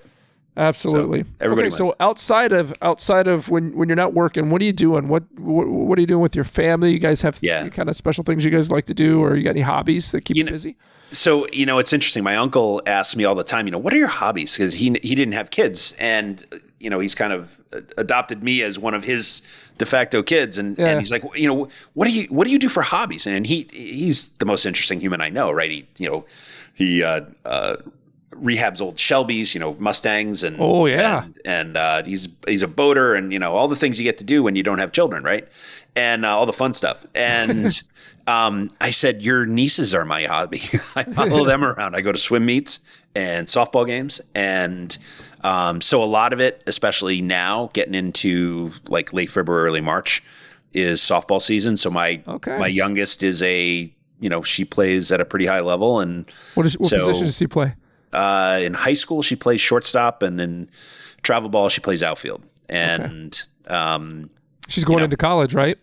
Absolutely. So everybody so outside of when you're not working, what are you doing? What are you doing with your family? You guys have any kind of special things you guys like to do, or you got any hobbies that keep you busy? So, it's interesting. My uncle asks me all the time, what are your hobbies? Because he didn't have kids, and he's kind of adopted me as one of his de facto kids, and he's like, what do you do for hobbies? And he's the most interesting human I know, right? He rehabs old Shelbys, Mustangs, and and he's a boater, and all the things you get to do when you don't have children, right? And all the fun stuff. And I said, your nieces are my hobby. I follow them around. I go to swim meets and softball games, and so a lot of it, especially now, getting into like late February, early March, is softball season. So my youngest is she plays at a pretty high level, and what position does she play? In high school, she plays shortstop, and in travel ball, she plays outfield. And she's going into college, right?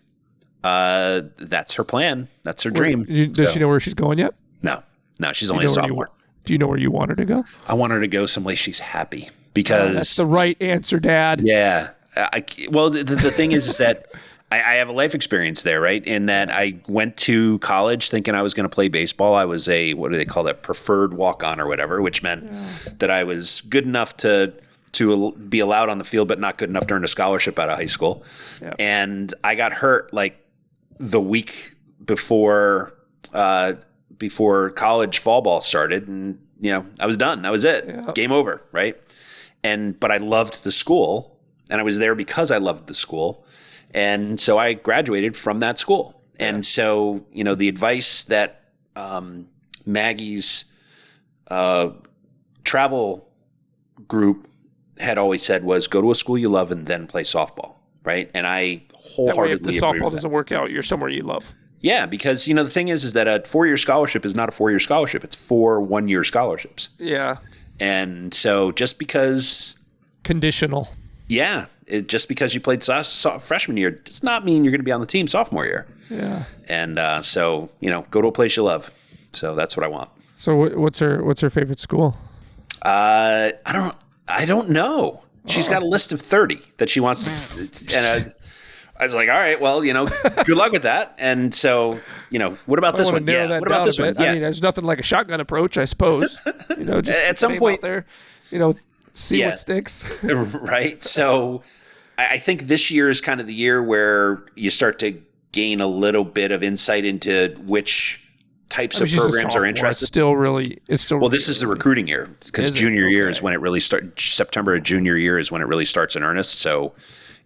That's her plan. That's her dream. Does she know where she's going yet? No, she's only a sophomore. Do you know where you want her to go? I want her to go someplace she's happy, because that's the right answer, Dad. Yeah. Well, the thing is that I have a life experience there, right? In that I went to college thinking I was going to play baseball. I was what do they call that? Preferred walk-on or whatever, which meant that I was good enough to be allowed on the field, but not good enough to earn a scholarship out of high school. Yeah. And I got hurt like the week before college fall ball started, and I was done. That was it. Yeah. Game over, right? But I loved the school, and I was there because I loved the school. And so I graduated from that school. Yeah. And so, the advice that Maggie's travel group had always said was, go to a school you love and then play softball, right? And I wholeheartedly agree with that. If the softball doesn't work out, you're somewhere you love. Yeah, because, the thing is that a 4-year scholarship is not a 4-year scholarship. It's 4 one-year scholarships. Yeah. And so just because... Conditional. Yeah. Just because you played freshman year does not mean you're going to be on the team sophomore year. Yeah. And so, go to a place you love. So that's what I want. So what's her favorite school? I don't know. She's got a list of 30 that she wants to, and I was like, all right, well, good luck with that. And so, what about this one? Yeah. What about this one? Yeah. I mean, there's nothing like a shotgun approach, I suppose. Just at some point there, see what sticks. Right. So I think this year is kind of the year where you start to gain a little bit of insight into which types of programs are interested. It's still really. Well, this is the recruiting year, because junior year is when it really starts. September of junior year is when it really starts in earnest. So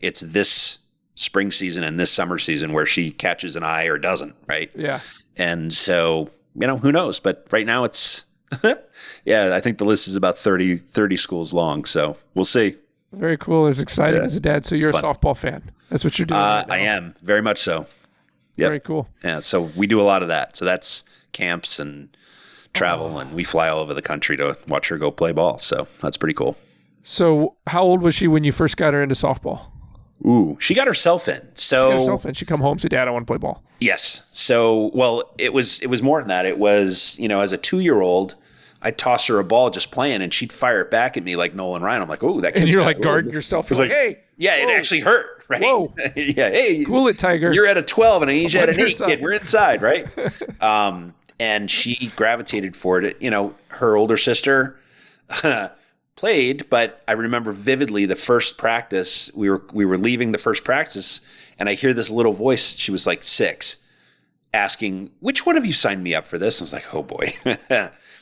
it's this spring season and this summer season where she catches an eye or doesn't, right? Yeah. And so, who knows? But right now it's, I think the list is about 30 schools long. So we'll see. Very cool. It's exciting as a dad. So you're a softball fan. That's what you're doing right now. I am. Very much so. Yep. Very cool. Yeah. So we do a lot of that. So that's camps and travel, and we fly all over the country to watch her go play ball. So that's pretty cool. So how old was she when you first got her into softball? Ooh, she got herself in. She come home, say, Dad, I want to play ball. Yes. So, well, it was more than that. It was, as a 2-year-old, I'd toss her a ball just playing, and she'd fire it back at me like Nolan Ryan. I'm like, oh, that kid's and you're like guarding yourself. You're like, hey. Yeah, it actually hurt, right? Whoa. Yeah, hey. Cool it, Tiger. You're at a 12, and I need you at an 8, kid. We're inside, right? And she gravitated for it. Her older sister played, but I remember vividly the first practice. We were leaving the first practice, And I hear this little voice, she was like 6, asking, which one of you signed me up for this? I was like, oh boy.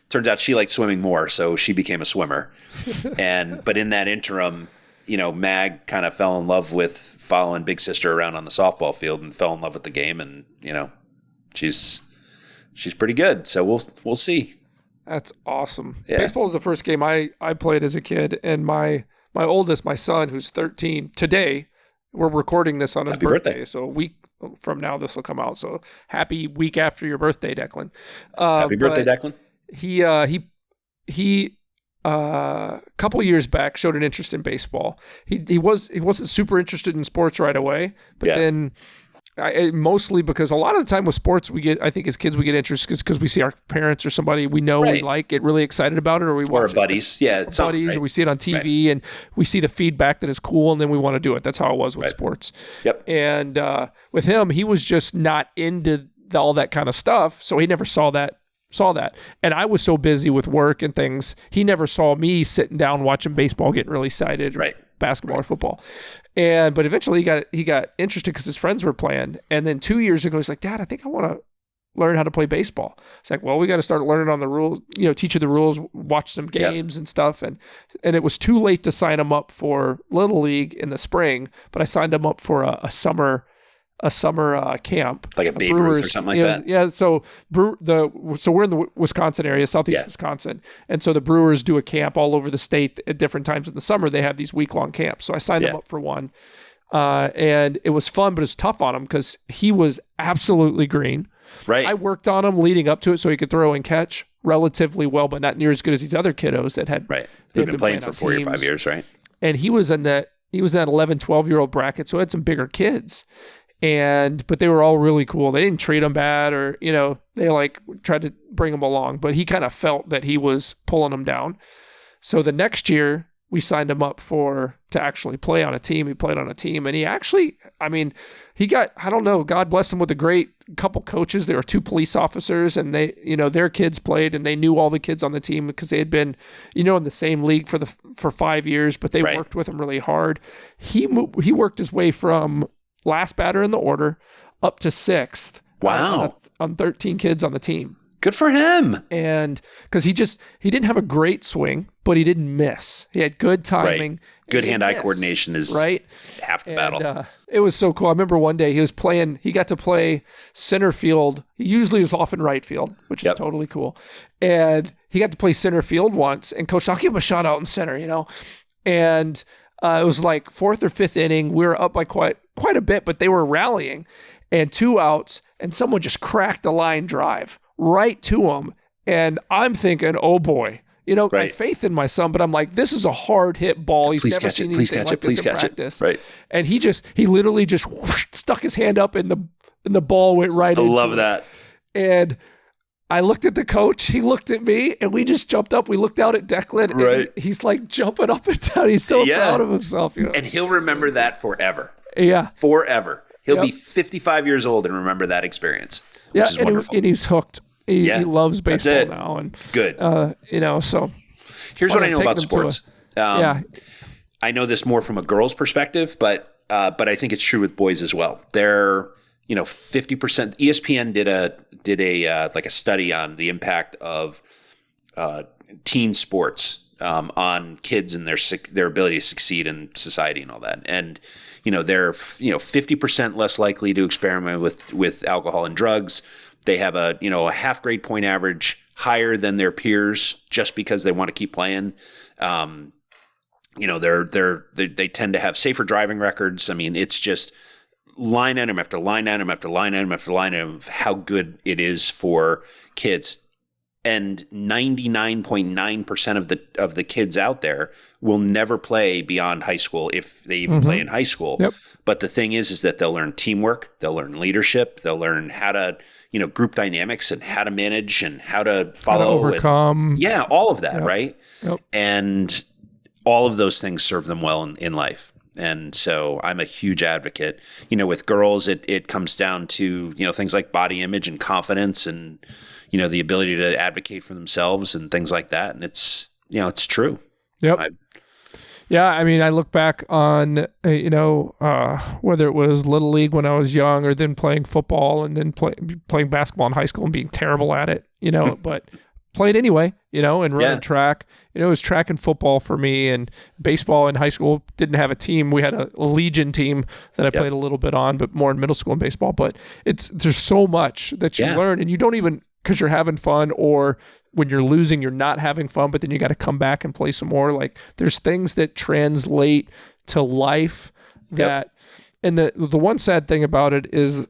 Turns out she liked swimming more, so she became a swimmer. But in that interim, Mag kind of fell in love with following Big Sister around on the softball field and fell in love with the game. And, she's pretty good. So we'll see. That's awesome. Yeah. Baseball was the first game I played as a kid. And my oldest, my son, who's 13, today, we're recording this on his birthday. So a week from now, this will come out. So happy week after your birthday, Declan. Happy birthday, Declan. He a couple of years back showed an interest in baseball. He wasn't super interested in sports right away, but then mostly because a lot of the time with sports I think as kids we get interested because we see our parents or somebody we know we like get really excited about it, or we watch our buddies, or we see it on TV and we see the feedback that is cool and then we want to do it. That's how it was with sports. Yep. And with him, he was just not into all that kind of stuff, so he never saw that. And I was so busy with work and things, he never saw me sitting down watching baseball, getting really excited, or basketball or football. But eventually he got interested because his friends were playing. And then 2 years ago, he's like, Dad, I think I want to learn how to play baseball. It's like, well, we got to start learning on the rules, teach you the rules, watch some games and stuff. And it was too late to sign him up for Little League in the spring, but I signed him up for a summer camp, like a Babe Ruth or something like that. Yeah. So we're in the Wisconsin area, southeast Wisconsin, and so the Brewers do a camp all over the state at different times in the summer. They have these week-long camps. So I signed him up for one, and it was fun, but it was tough on him because he was absolutely green. Right. I worked on him leading up to it so he could throw and catch relatively well, but not near as good as these other kiddos that had. Right. They've been playing for 4 or 5 years, right? And he was in that 11, 12-year-old bracket, so I had some bigger kids. But they were all really cool. They didn't treat him bad, or they tried to bring him along, but he kind of felt that he was pulling them down. So the next year we signed him up to actually play on a team. He played on a team, and he actually, he got, I don't know, God bless him with a great couple coaches. There were 2 police officers, and they, their kids played, and they knew all the kids on the team because they had been, in the same league for 5 years, but they worked with him really hard. He worked his way from last batter in the order up to 6th. Wow. On 13 kids on the team. Good for him. And because he didn't have a great swing, but he didn't miss. He had good timing. Right. Good hand-eye coordination is half the battle. It was so cool. I remember one day he got to play center field. He usually was off in right field, which is totally cool. And he got to play center field once, and coach, I'll give him a shot out in center, and it was like 4th or 5th inning. We were up by quite a bit, but they were rallying, and 2 outs, and someone just cracked a line drive right to him. And I'm thinking, oh boy, I have faith in my son, but I'm like, this is a hard hit ball. He's never seen anything like this in practice. Right. And he literally just stuck his hand up, and the ball went right into it. I love that. And I looked at the coach, he looked at me, and we just jumped up. We looked out at Declan, and he's like jumping up and down. He's so proud of himself. And he'll remember that forever. Yeah. Forever. He'll be 55 years old and remember that experience, which is wonderful. And he's hooked. He loves baseball now. And good. So here's what I know about sports. I know this more from a girl's perspective, but I think it's true with boys as well. They're 50%. ESPN did a study on the impact of teen sports on kids and their ability to succeed in society and all that. And they're 50% less likely to experiment with alcohol and drugs. They have a half grade point average higher than their peers just because they want to keep playing. They tend to have safer driving records. It's just line item after line item after line item after line item of how good it is for kids. And 99.9% of the kids out there will never play beyond high school if they even play in high school. Yep. But the thing is that they'll learn teamwork, they'll learn leadership, they'll learn how to, group dynamics and how to manage and how to follow, how to overcome. All of that, right? Yep. And all of those things serve them well in life. And so I'm a huge advocate. With girls, it comes down to, things like body image and confidence and, the ability to advocate for themselves and things like that. And it's true. Yep. Yeah, I mean, I look back on, whether it was Little League when I was young or then playing football and then playing basketball in high school and being terrible at it, but played anyway, and running track. It was track and football for me, and baseball in high school. Didn't have a team. We had a legion team that I played a little bit on, but more in middle school and baseball. But there's so much that you learn, and you don't even, because you're having fun, or when you're losing, you're not having fun, but then you got to come back and play some more. Like, there's things that translate to life that, and the one sad thing about it is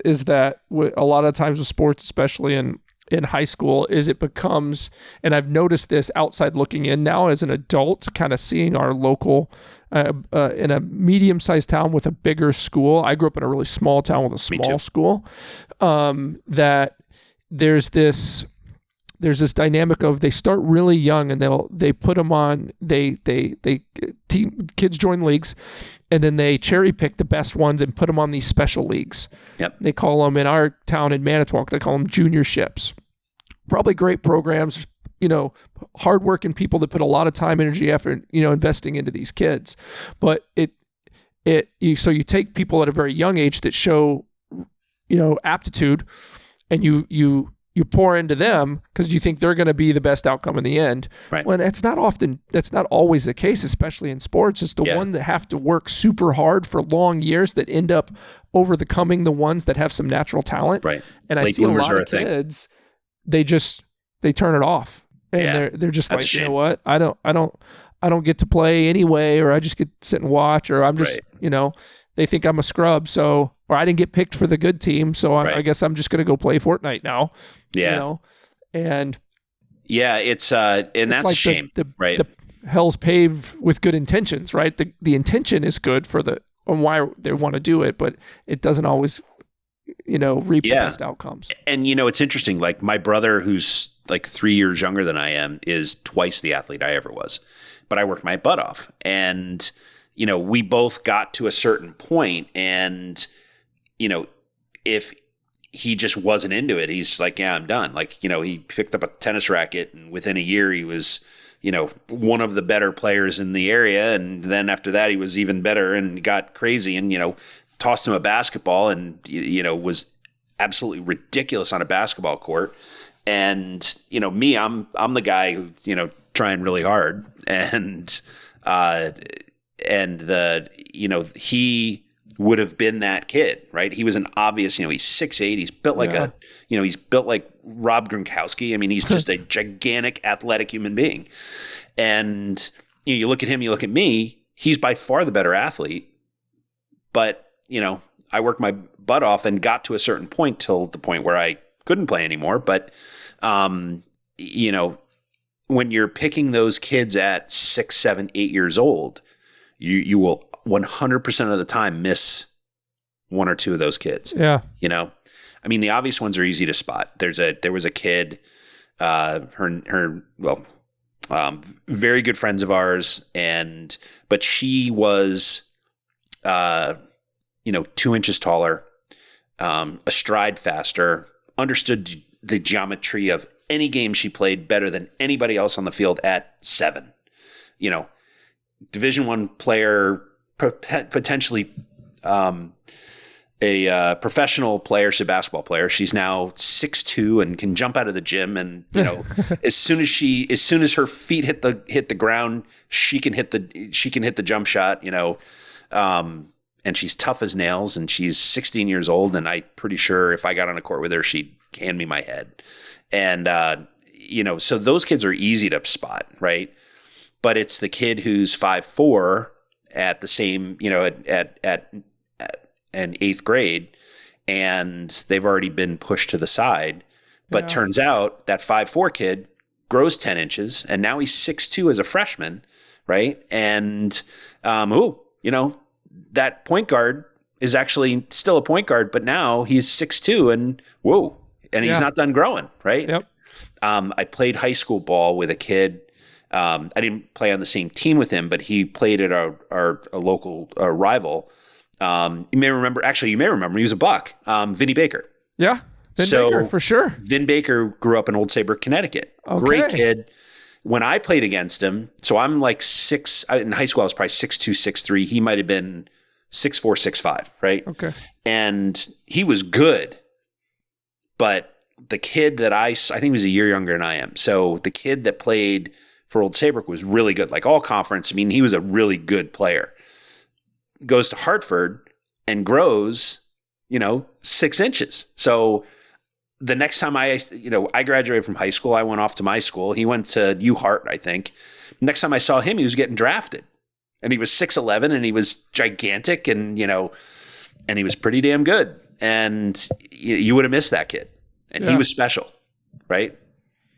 that a lot of times with sports, especially in high school, is it becomes, and I've noticed this outside looking in now as an adult, kind of seeing our local, in a medium-sized town with a bigger school. I grew up in a really small town with a small school, that there's this dynamic of they start really young and they put them on, kids join leagues, and then they cherry pick the best ones and put them on these special leagues. Yep. They call them, in our town in Manitowoc, they call them juniorships. Probably great programs, hardworking people that put a lot of time, energy, effort, investing into these kids. But so you take people at a very young age that show, aptitude, and you pour into them because you think they're going to be the best outcome in the end. Right. When that's not always the case, especially in sports. It's the one that have to work super hard for long years that end up overcoming the ones that have some natural talent. Right. And I see a lot of kids, they turn it off, and they're just that's like, you know what? I don't get to play anyway, or I just get to sit and watch, or I'm just, they think I'm a scrub. So, or I didn't get picked for the good team. So I guess I'm just going to go play Fortnite now. Yeah. And it's, and that's like a shame, right? The hell's paved with good intentions, right? The intention is good on why they want to do it, but it doesn't always, reap the best outcomes. And, it's interesting. Like, my brother, who's like 3 years younger than I am, is twice the athlete I ever was, but I worked my butt off. And, we both got to a certain point, and, if he just wasn't into it, he's like, yeah, I'm done. Like, he picked up a tennis racket, and within a year he was, one of the better players in the area. And then after that, he was even better and got crazy and, tossed him a basketball and, was absolutely ridiculous on a basketball court. And, me, I'm the guy who, trying really hard, and he would have been that kid, right? He was an obvious, he's 6'8", he's built like he's built like Rob Gronkowski. I mean, he's just a gigantic athletic human being. And you look at him, you look at me, he's by far the better athlete. But, I worked my butt off and got to a certain point till the point where I couldn't play anymore. But, when you're picking those kids at 6, 7, 8 years old, you will 100% of the time miss one or two of those kids. Yeah. I mean, the obvious ones are easy to spot. There was a kid, very good friends of ours, but she was, 2 inches taller, a stride faster, understood the geometry of any game she played better than anybody else on the field at 7. Division I player, potentially a professional player, she's a basketball player. She's now 6'2" and can jump out of the gym. And as soon as her feet hit the ground, she can hit the jump shot. And she's tough as nails. And she's 16 years old. And I'm pretty sure if I got on a court with her, she'd hand me my head. And so those kids are easy to spot, right? But it's the kid who's 5'4" at the same, at an 8th grade, and they've already been pushed to the side. But turns out that 5'4" kid grows 10 inches, and now he's 6'2" as a freshman, right? And that point guard is actually still a point guard, but now he's 6'2", and he's not done growing, right? Yep. I played high school ball with a kid. I didn't play on the same team with him, but he played at our local rival. You may remember, he was a Buck, Vinny Baker. Yeah, Vin Baker, for sure. Vin Baker grew up in Old Saybrook, Connecticut. Okay. Great kid. when I played against him, so I'm like in high school, I was probably 6'2", 6'3". He might've been 6'4", 6'5", right? Okay. And he was good, but the kid that I think he was a year younger than I am. So the kid that played for Old Saybrook was really good, like all conference. I mean, he was a really good player. Goes to Hartford and grows, 6 inches. So the next time I graduated from high school, I went off to my school. He went to UHart, I think. Next time I saw him, he was getting drafted. And he was 6'11", and he was gigantic, and and he was pretty damn good. And you would have missed that kid. And he was special, right?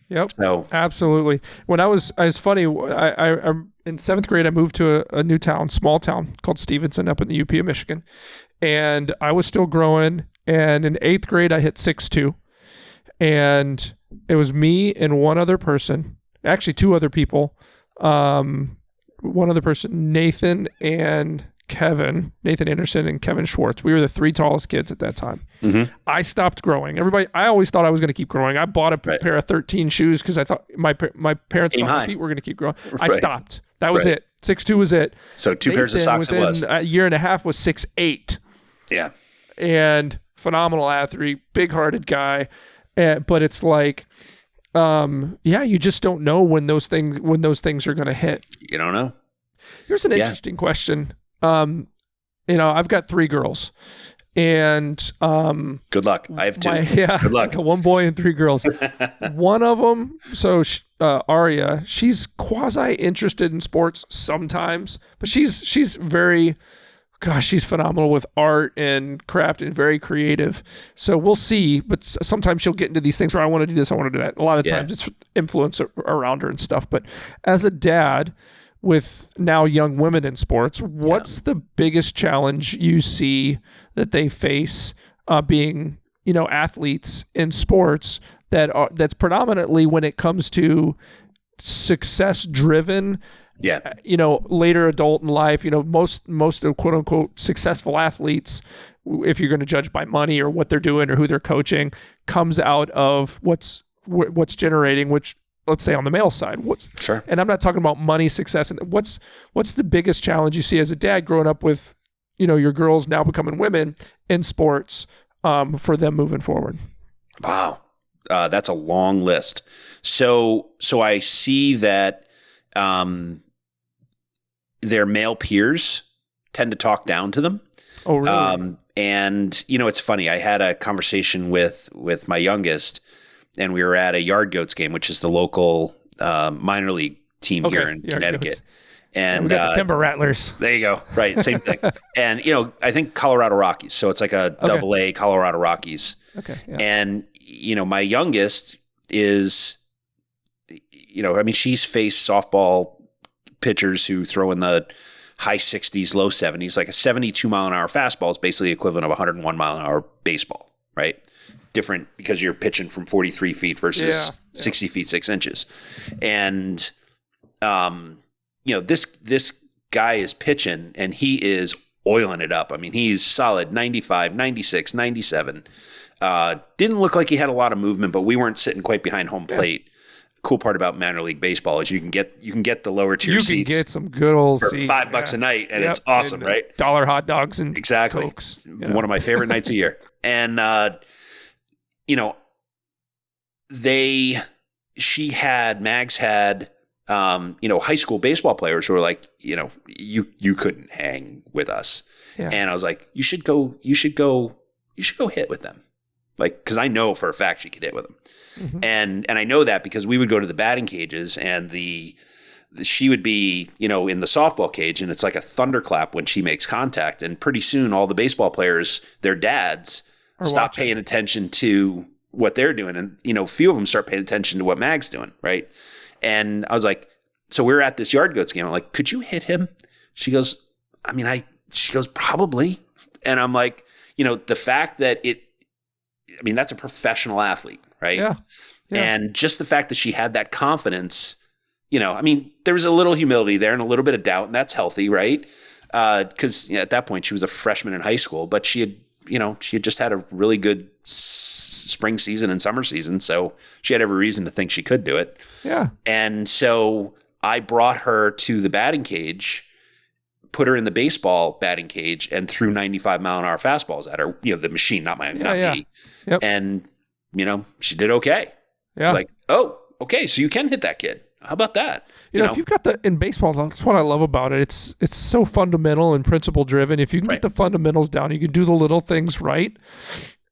Yep. So absolutely. When it's funny. I in 7th grade, I moved to a new town, small town called Stevenson, up in the UP of Michigan, and I was still growing. And in 8th grade, I hit 6'2", and it was me and one other person, actually 2 other people. One other person, Nathan Anderson and Kevin Schwartz. We were the 3 tallest kids at that time. Mm-hmm. I stopped growing. I always thought I was going to keep growing. I bought a pair of 13 shoes because I thought my parents thought my feet were going to keep growing. I stopped. That was it. 6'2" was it. So 2 pairs of socks it was. A year and a half was 6'8". Yeah. And phenomenal athlete, big-hearted guy. But it's like, you just don't know when those things are going to hit. You don't know. Here's an interesting question. I've got 3 girls, and good luck. I have 2. Good luck. I got 1 boy and 3 girls. One of them, Aria, she's quasi interested in sports sometimes, but she's very, she's phenomenal with art and craft and very creative. So we'll see. But sometimes she'll get into these things where I want to do this, I want to do that. A lot of times it's influence around her and stuff. But as a dad, with now young women in sports, what's the biggest challenge you see that they face being, athletes in sports that's predominantly when it comes to success driven, later adult in life, most of quote unquote successful athletes, if you're going to judge by money or what they're doing or who they're coaching, comes out of what's generating, which, let's say on the male side, sure. And I'm not talking about money, success, and what's the biggest challenge you see as a dad growing up with, your girls now becoming women in sports, for them moving forward? Wow. That's a long list. So I see that, their male peers tend to talk down to them. Oh, really? And it's funny. I had a conversation with my youngest, and we were at a Yard Goats game, which is the local minor league team here in Connecticut. Goats. And we got the Timber Rattlers. There you go. Right. Same thing. And, I think Colorado Rockies. So it's like a AA Colorado Rockies. Okay. Yeah. And, my youngest is, she's faced softball pitchers who throw in the high 60s, low 70s. Like a 72 mile an hour fastball is basically the equivalent of 101 mile an hour baseball, right? Different because you're pitching from 43 feet versus 60 feet, 6 inches. And, this guy is pitching and he is oiling it up. I mean, he's solid 95, 96, 97. Didn't look like he had a lot of movement, but we weren't sitting quite behind home plate. Cool part about minor league baseball is you can get the lower tier seats. You can get some good old for seats. $5 a night, and it's awesome, and right? $1 hot dogs and exactly. Cokes. One of my favorite nights a year. And Mags had high school baseball players who were like, you couldn't hang with us. Yeah. And I was like, you should go hit with them. Like, cause I know for a fact she could hit with them. Mm-hmm. And I know that because we would go to the batting cages and she would be, in the softball cage, and it's like a thunderclap when she makes contact. And pretty soon all the baseball players, their dads stop paying attention to what they're doing. And, a few of them start paying attention to what Mag's doing. Right. And I was like, so we were at this Yard Goats game. I'm like, could you hit him? She goes, probably. And I'm like, the fact that that's a professional athlete, right? Yeah. And just the fact that she had that confidence, there was a little humility there and a little bit of doubt, and that's healthy, right? Because at that point she was a freshman in high school, but she had just had a really good spring season and summer season. So she had every reason to think she could do it. Yeah. And so I brought her to the batting cage, put her in the baseball batting cage, and threw 95-mile-an-hour fastballs at her. The machine, not me. Yep. And, she did okay. Yeah. Like, oh, okay, so you can hit that kid. How about that? If you've got in baseball, that's what I love about it. It's so fundamental and principle driven. If you can get the fundamentals down, you can do the little things right.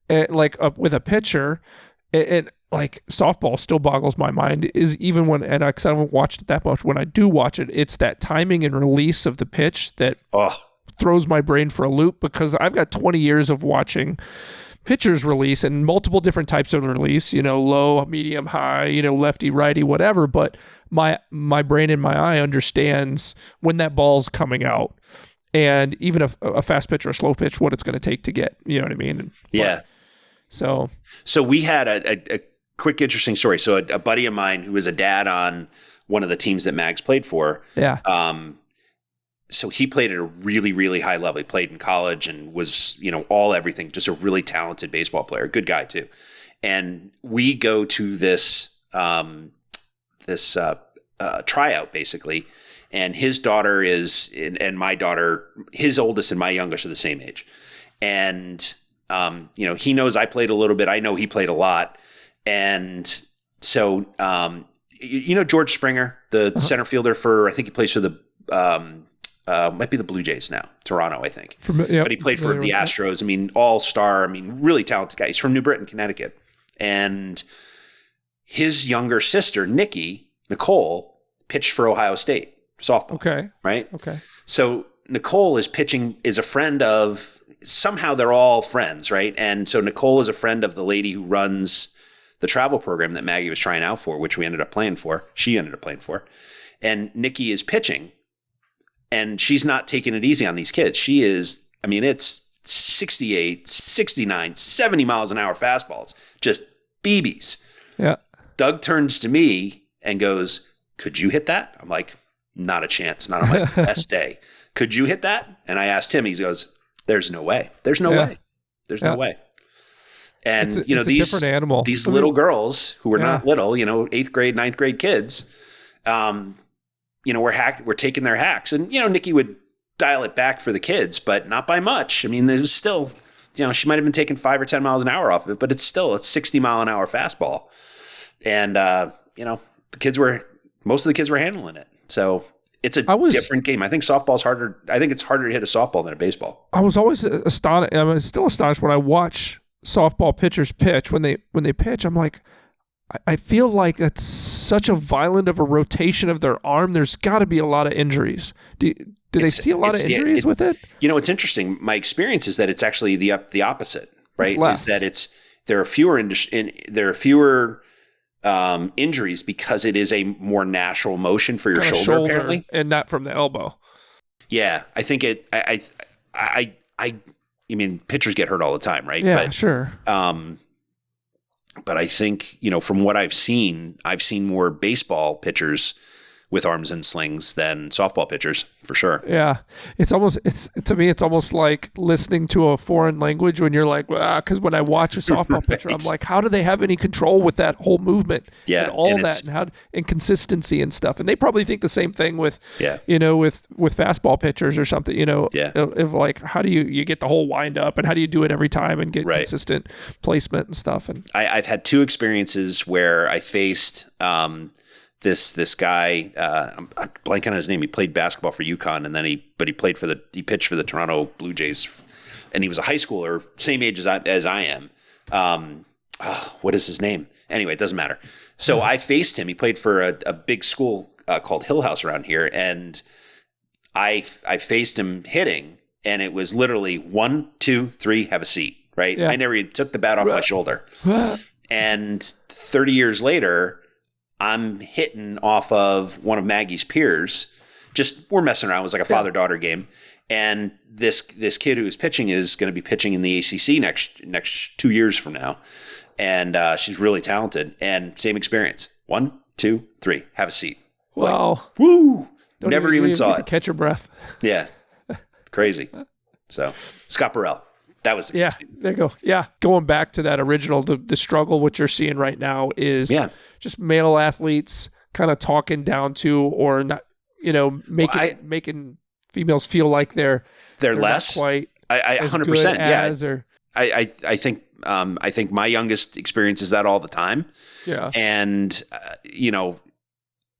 With a pitcher, like softball still boggles my mind is even when, and I haven't watched it that much. When I do watch it, it's that timing and release of the pitch that throws my brain for a loop, because I've got 20 years of watching pitchers release and multiple different types of release, low, medium, high, lefty, righty, whatever. But my brain and my eye understands when that ball's coming out, and even a fast pitch or a slow pitch, what it's going to take to get, you know what I mean? So we had a quick, interesting story. So a buddy of mine who was a dad on one of the teams that Mags played for. Yeah. So he played at a really, really high level. He played in college and was, everything, just a really talented baseball player, good guy too. And we go to this tryout basically. And his daughter and my daughter, his oldest and my youngest are the same age. And, he knows I played a little bit. I know he played a lot. And so, George Springer, the center fielder I think he plays for the, might be the Blue Jays now, Toronto, I think. But he played for the Astros. I mean, all-star. I mean, really talented guy. He's from New Britain, Connecticut. And his younger sister, Nicole, pitched for Ohio State softball. Okay. Right? Okay. So Nicole is a friend of, somehow they're all friends, right? And so Nicole is a friend of the lady who runs the travel program that Maggie was trying out for, which she ended up playing for. And Nikki is pitching. And she's not taking it easy on these kids. She is, it's 68, 69, 70 miles an hour fastballs, just BBs. Yeah. Doug turns to me and goes, "Could you hit that?" I'm like, "Not a chance, not on my best day." "Could you hit that?" And I asked him, he goes, "There's no way. There's no way. There's no way." And, it's a different animal. These little girls who were not little, 8th grade, 9th grade kids, we're taking their hacks, and Nikki would dial it back for the kids, but not by much. I mean, there's still, she might have been taking 5 or 10 miles an hour off of it, but it's still a 60-mile-an-hour fastball, and most of the kids were handling it. So it's a different game. I think softball's harder. I think it's harder to hit a softball than a baseball. I was always astonished. I'm still astonished when I watch softball pitchers pitch. When they pitch, I'm like, I feel like that's such a violent of a rotation of their arm. There's got to be a lot of injuries. Do they see a lot of injuries with it? It's interesting. My experience is that it's actually the opposite, right? Is that there are fewer injuries because it is a more natural motion for your shoulder, apparently, and not from the elbow. Yeah, I think it. I mean, pitchers get hurt all the time, right? Yeah, sure. But I think, from what I've seen more baseball pitchers with arms and slings than softball pitchers, for sure. Yeah. To me, it's almost like listening to a foreign language when you're like, because when I watch a softball pitcher, I'm like, how do they have any control with that whole movement? Yeah. And all that and consistency and stuff. And they probably think the same thing with fastball pitchers or something, of like, how do you get the whole wind up and how do you do it every time and get consistent placement and stuff? And I've had 2 experiences where I faced, this guy, I'm blanking on his name. He played basketball for UConn, and then he pitched for the Toronto Blue Jays, and he was a high schooler, same age as I am. What is his name? Anyway, it doesn't matter. So I faced him. He played for a big school called Hill House around here, and I faced him hitting, and it was literally 1, 2, 3, have a seat. Right? Yeah. I never even took the bat off my shoulder, and 30 years later, I'm hitting off of one of Maggie's peers. We're messing around. It was like a father-daughter game. And this kid who is pitching is going to be pitching in the ACC next 2 years from now. And she's really talented. And same experience. 1, 2, 3, have a seat. Wow. Like, woo! Never even saw it. Catch your breath. Yeah. Crazy. So, Scott Burrell. That was the case. There you go. Yeah. Going back to that original, the struggle, what you're seeing right now is just male athletes kind of talking down to, or not, making females feel like they're less. Not quite. I 100%. I think my youngest experiences that all the time. Yeah. And,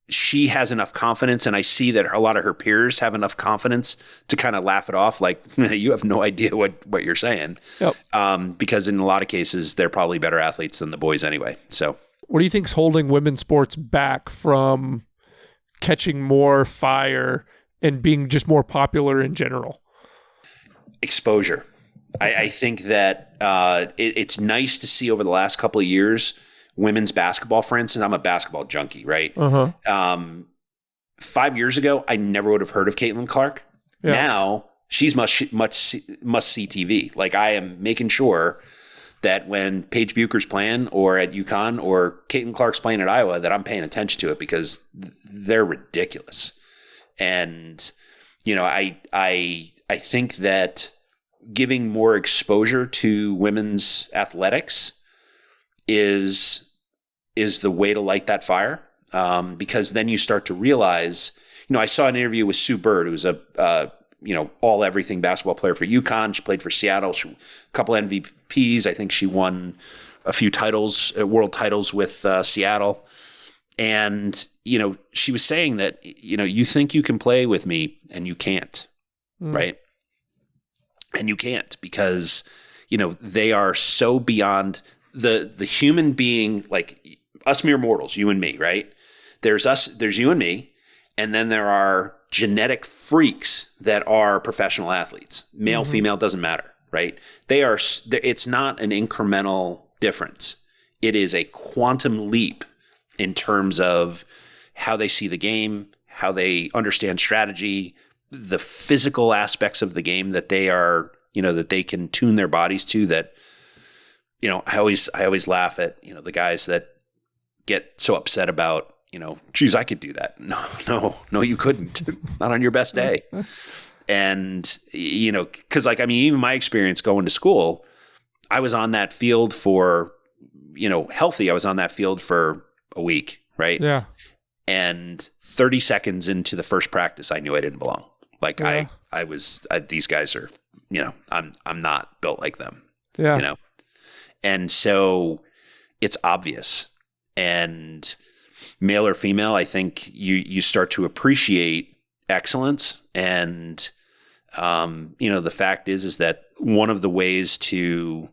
she has enough confidence, and I see that a lot of her peers have enough confidence to kind of laugh it off. Like, you have no idea what you're saying. Yep. Because in a lot of cases, they're probably better athletes than the boys anyway. So what do you think's holding women's sports back from catching more fire and being just more popular in general? Exposure. I think that it's nice to see over the last couple of years, women's basketball, for instance. I'm a basketball junkie, right? 5 years ago, I never would have heard of Caitlin Clark. Yeah. Now she's must see TV. Like, I am making sure that when Paige Bucher's playing, or at UConn, or Caitlin Clark's playing at Iowa, that I'm paying attention to it, because they're ridiculous. And I think that giving more exposure to women's athletics is the way to light that fire. Because then you start to realize, I saw an interview with Sue Bird, who's a all everything basketball player for UConn. She played for Seattle, a couple MVPs. I think she won a few titles, world titles with Seattle. And, she was saying that, you think you can play with me and you can't, right? And you can't, because, they are so beyond the human being, like us mere mortals, you and me, right? There's you and me, and then there are genetic freaks that are professional athletes. Male, female, doesn't matter, right? It's not an incremental difference. It is a quantum leap in terms of how they see the game, how they understand strategy, the physical aspects of the game that they are, that they can tune their bodies to. That, I always laugh at, the guys that get so upset about, geez, I could do that. No, you couldn't. Not on your best day. And, because even my experience going to school, I was on that field for, healthy. I was on that field for a week, right? Yeah. And 30 seconds into the first practice, I knew I didn't belong. Like, yeah. These guys are, I'm not built like them. Yeah. And so it's obvious. And male or female, I think you start to appreciate excellence. And, the fact is that one of the ways to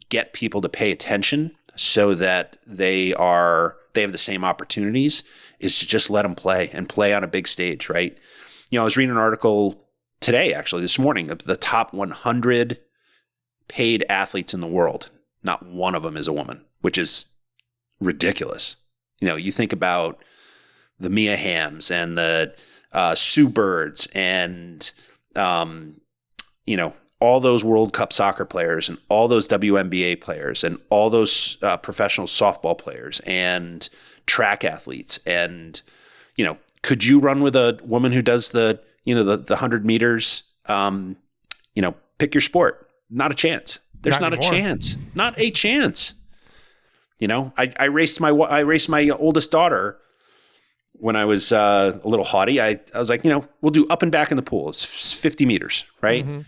get people to pay attention so that they have the same opportunities is to just let them play and play on a big stage, right? I was reading an article today, actually this morning, of the top 100 paid athletes in the world. Not one of them is a woman, which is ridiculous. You think about the Mia Hamms and the Sue Birds and, all those World Cup soccer players and all those WNBA players and all those professional softball players and track athletes. And, could you run with a woman who does the 100 meters? Pick your sport. Not a chance. There's not a chance. Not a chance. I raced my oldest daughter when I was a little haughty. I was like, we'll do up and back in the pool. It's 50 meters, right? Mm-hmm.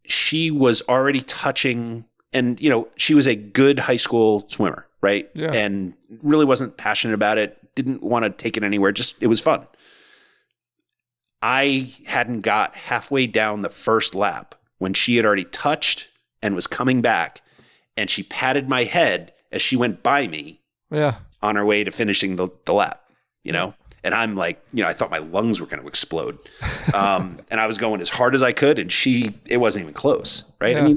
She was already touching, and she was a good high school swimmer, right? Yeah. And really wasn't passionate about it. Didn't want to take it anywhere. Just, it was fun. I hadn't got halfway down the first lap when she had already touched and was coming back, and she patted my head as she went by me. Yeah. On her way to finishing the lap, and I'm like, I thought my lungs were going to explode. And I was going as hard as I could, and it wasn't even close. Right. Yeah.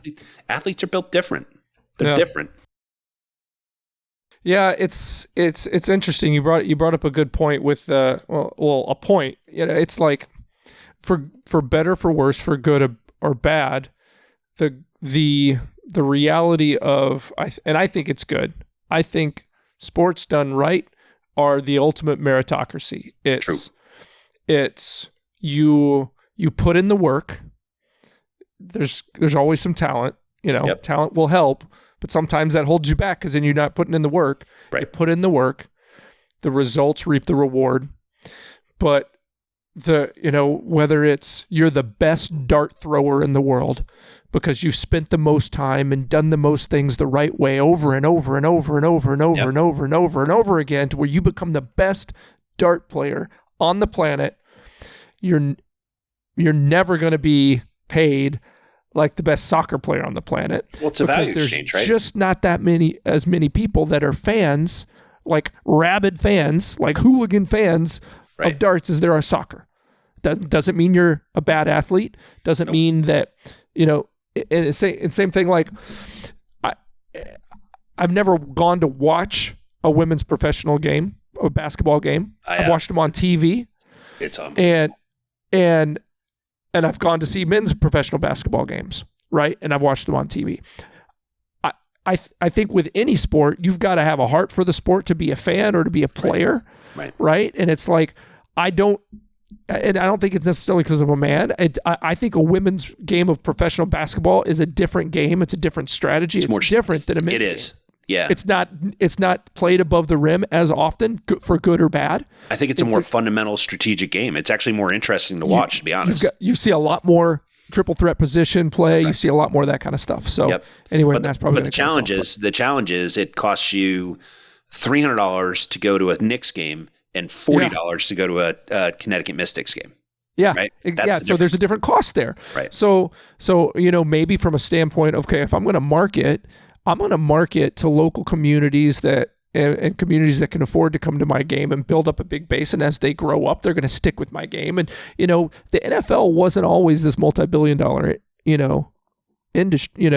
Athletes are built different. They're different. Yeah. It's interesting. You brought up a good point with, a point, it's like for better, for worse, for good or bad, the reality of, and I think it's good. I think sports done right are the ultimate meritocracy. It's you put in the work, there's always some talent. Talent will help, but sometimes that holds you back because then you're not putting in the work. Right. You put in the work, the results reap the reward. But whether it's you're the best dart thrower in the world because you've spent the most time and done the most things the right way over and over and over and over and over and over and over and over again to where you become the best dart player on the planet, you're never going to be paid like the best soccer player on the planet. Well, it's a value exchange, right? Just not as many people that are fans, like rabid fans, like hooligan fans of darts as there are soccer. That doesn't mean you're a bad athlete. Doesn't mean that, and same thing, like I've never gone to watch a women's professional game, a basketball game. I've watched them on TV. It's unbelievable. And I've gone to see men's professional basketball games, right? And I've watched them on TV. I think with any sport, you've got to have a heart for the sport to be a fan or to be a player, right? And it's like, I don't think it's necessarily because I'm a man. I think a women's game of professional basketball is a different game. It's a different strategy. It's more different than a men's game. It is. Yeah. It's not played above the rim as often for good or bad. I think it's a more fundamental strategic game. It's actually more interesting to watch, to be honest. You see a lot more triple threat position play. You see a lot more of that kind of stuff. So anyway, that's probably. But the challenge is it costs you $300 to go to a Knicks game and $40 to go to a Connecticut Mystics game. Yeah. Right? So there's a different cost there. Right. So maybe from a standpoint, okay, if I'm going to market to local communities and communities that can afford to come to my game and build up a big base. And as they grow up, they're going to stick with my game. And, the NFL wasn't always this multi-billion-dollar, industry,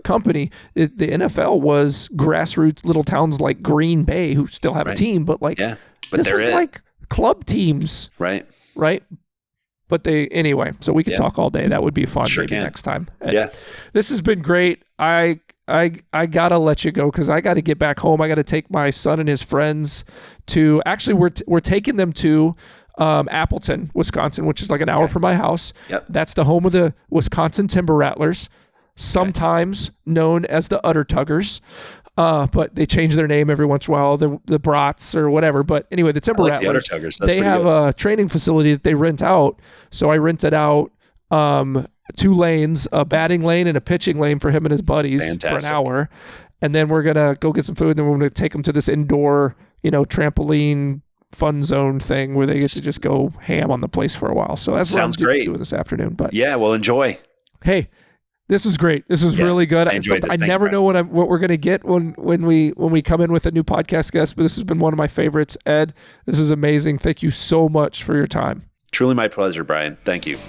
company. The NFL was grassroots little towns like Green Bay who still have a team, but this was like club teams. Right. But anyway, so we could talk all day. That would be fun next time. And this has been great. I gotta let you go because I got to get back home. I got to take my son and his friends to. Actually, we're taking them to Appleton, Wisconsin, which is like an hour from my house. Yep. That's the home of the Wisconsin Timber Rattlers, sometimes known as the Udder Tuggers. But they change their name every once in a while, the Brats or whatever. But anyway, the Timber Rattlers, they have a training facility that they rent out. So I rented out 2 lanes, a batting lane and a pitching lane for him and his buddies for an hour. And then we're going to go get some food. And then we're going to take them to this indoor, trampoline fun zone thing where they get to just go ham on the place for a while. So that's what I'm doing this afternoon. But well, enjoy. Hey, this was great. This was really good. I never know what we're going to get when we come in with a new podcast guest, but this has been one of my favorites. Ed, this is amazing. Thank you so much for your time. Truly my pleasure, Brian. Thank you.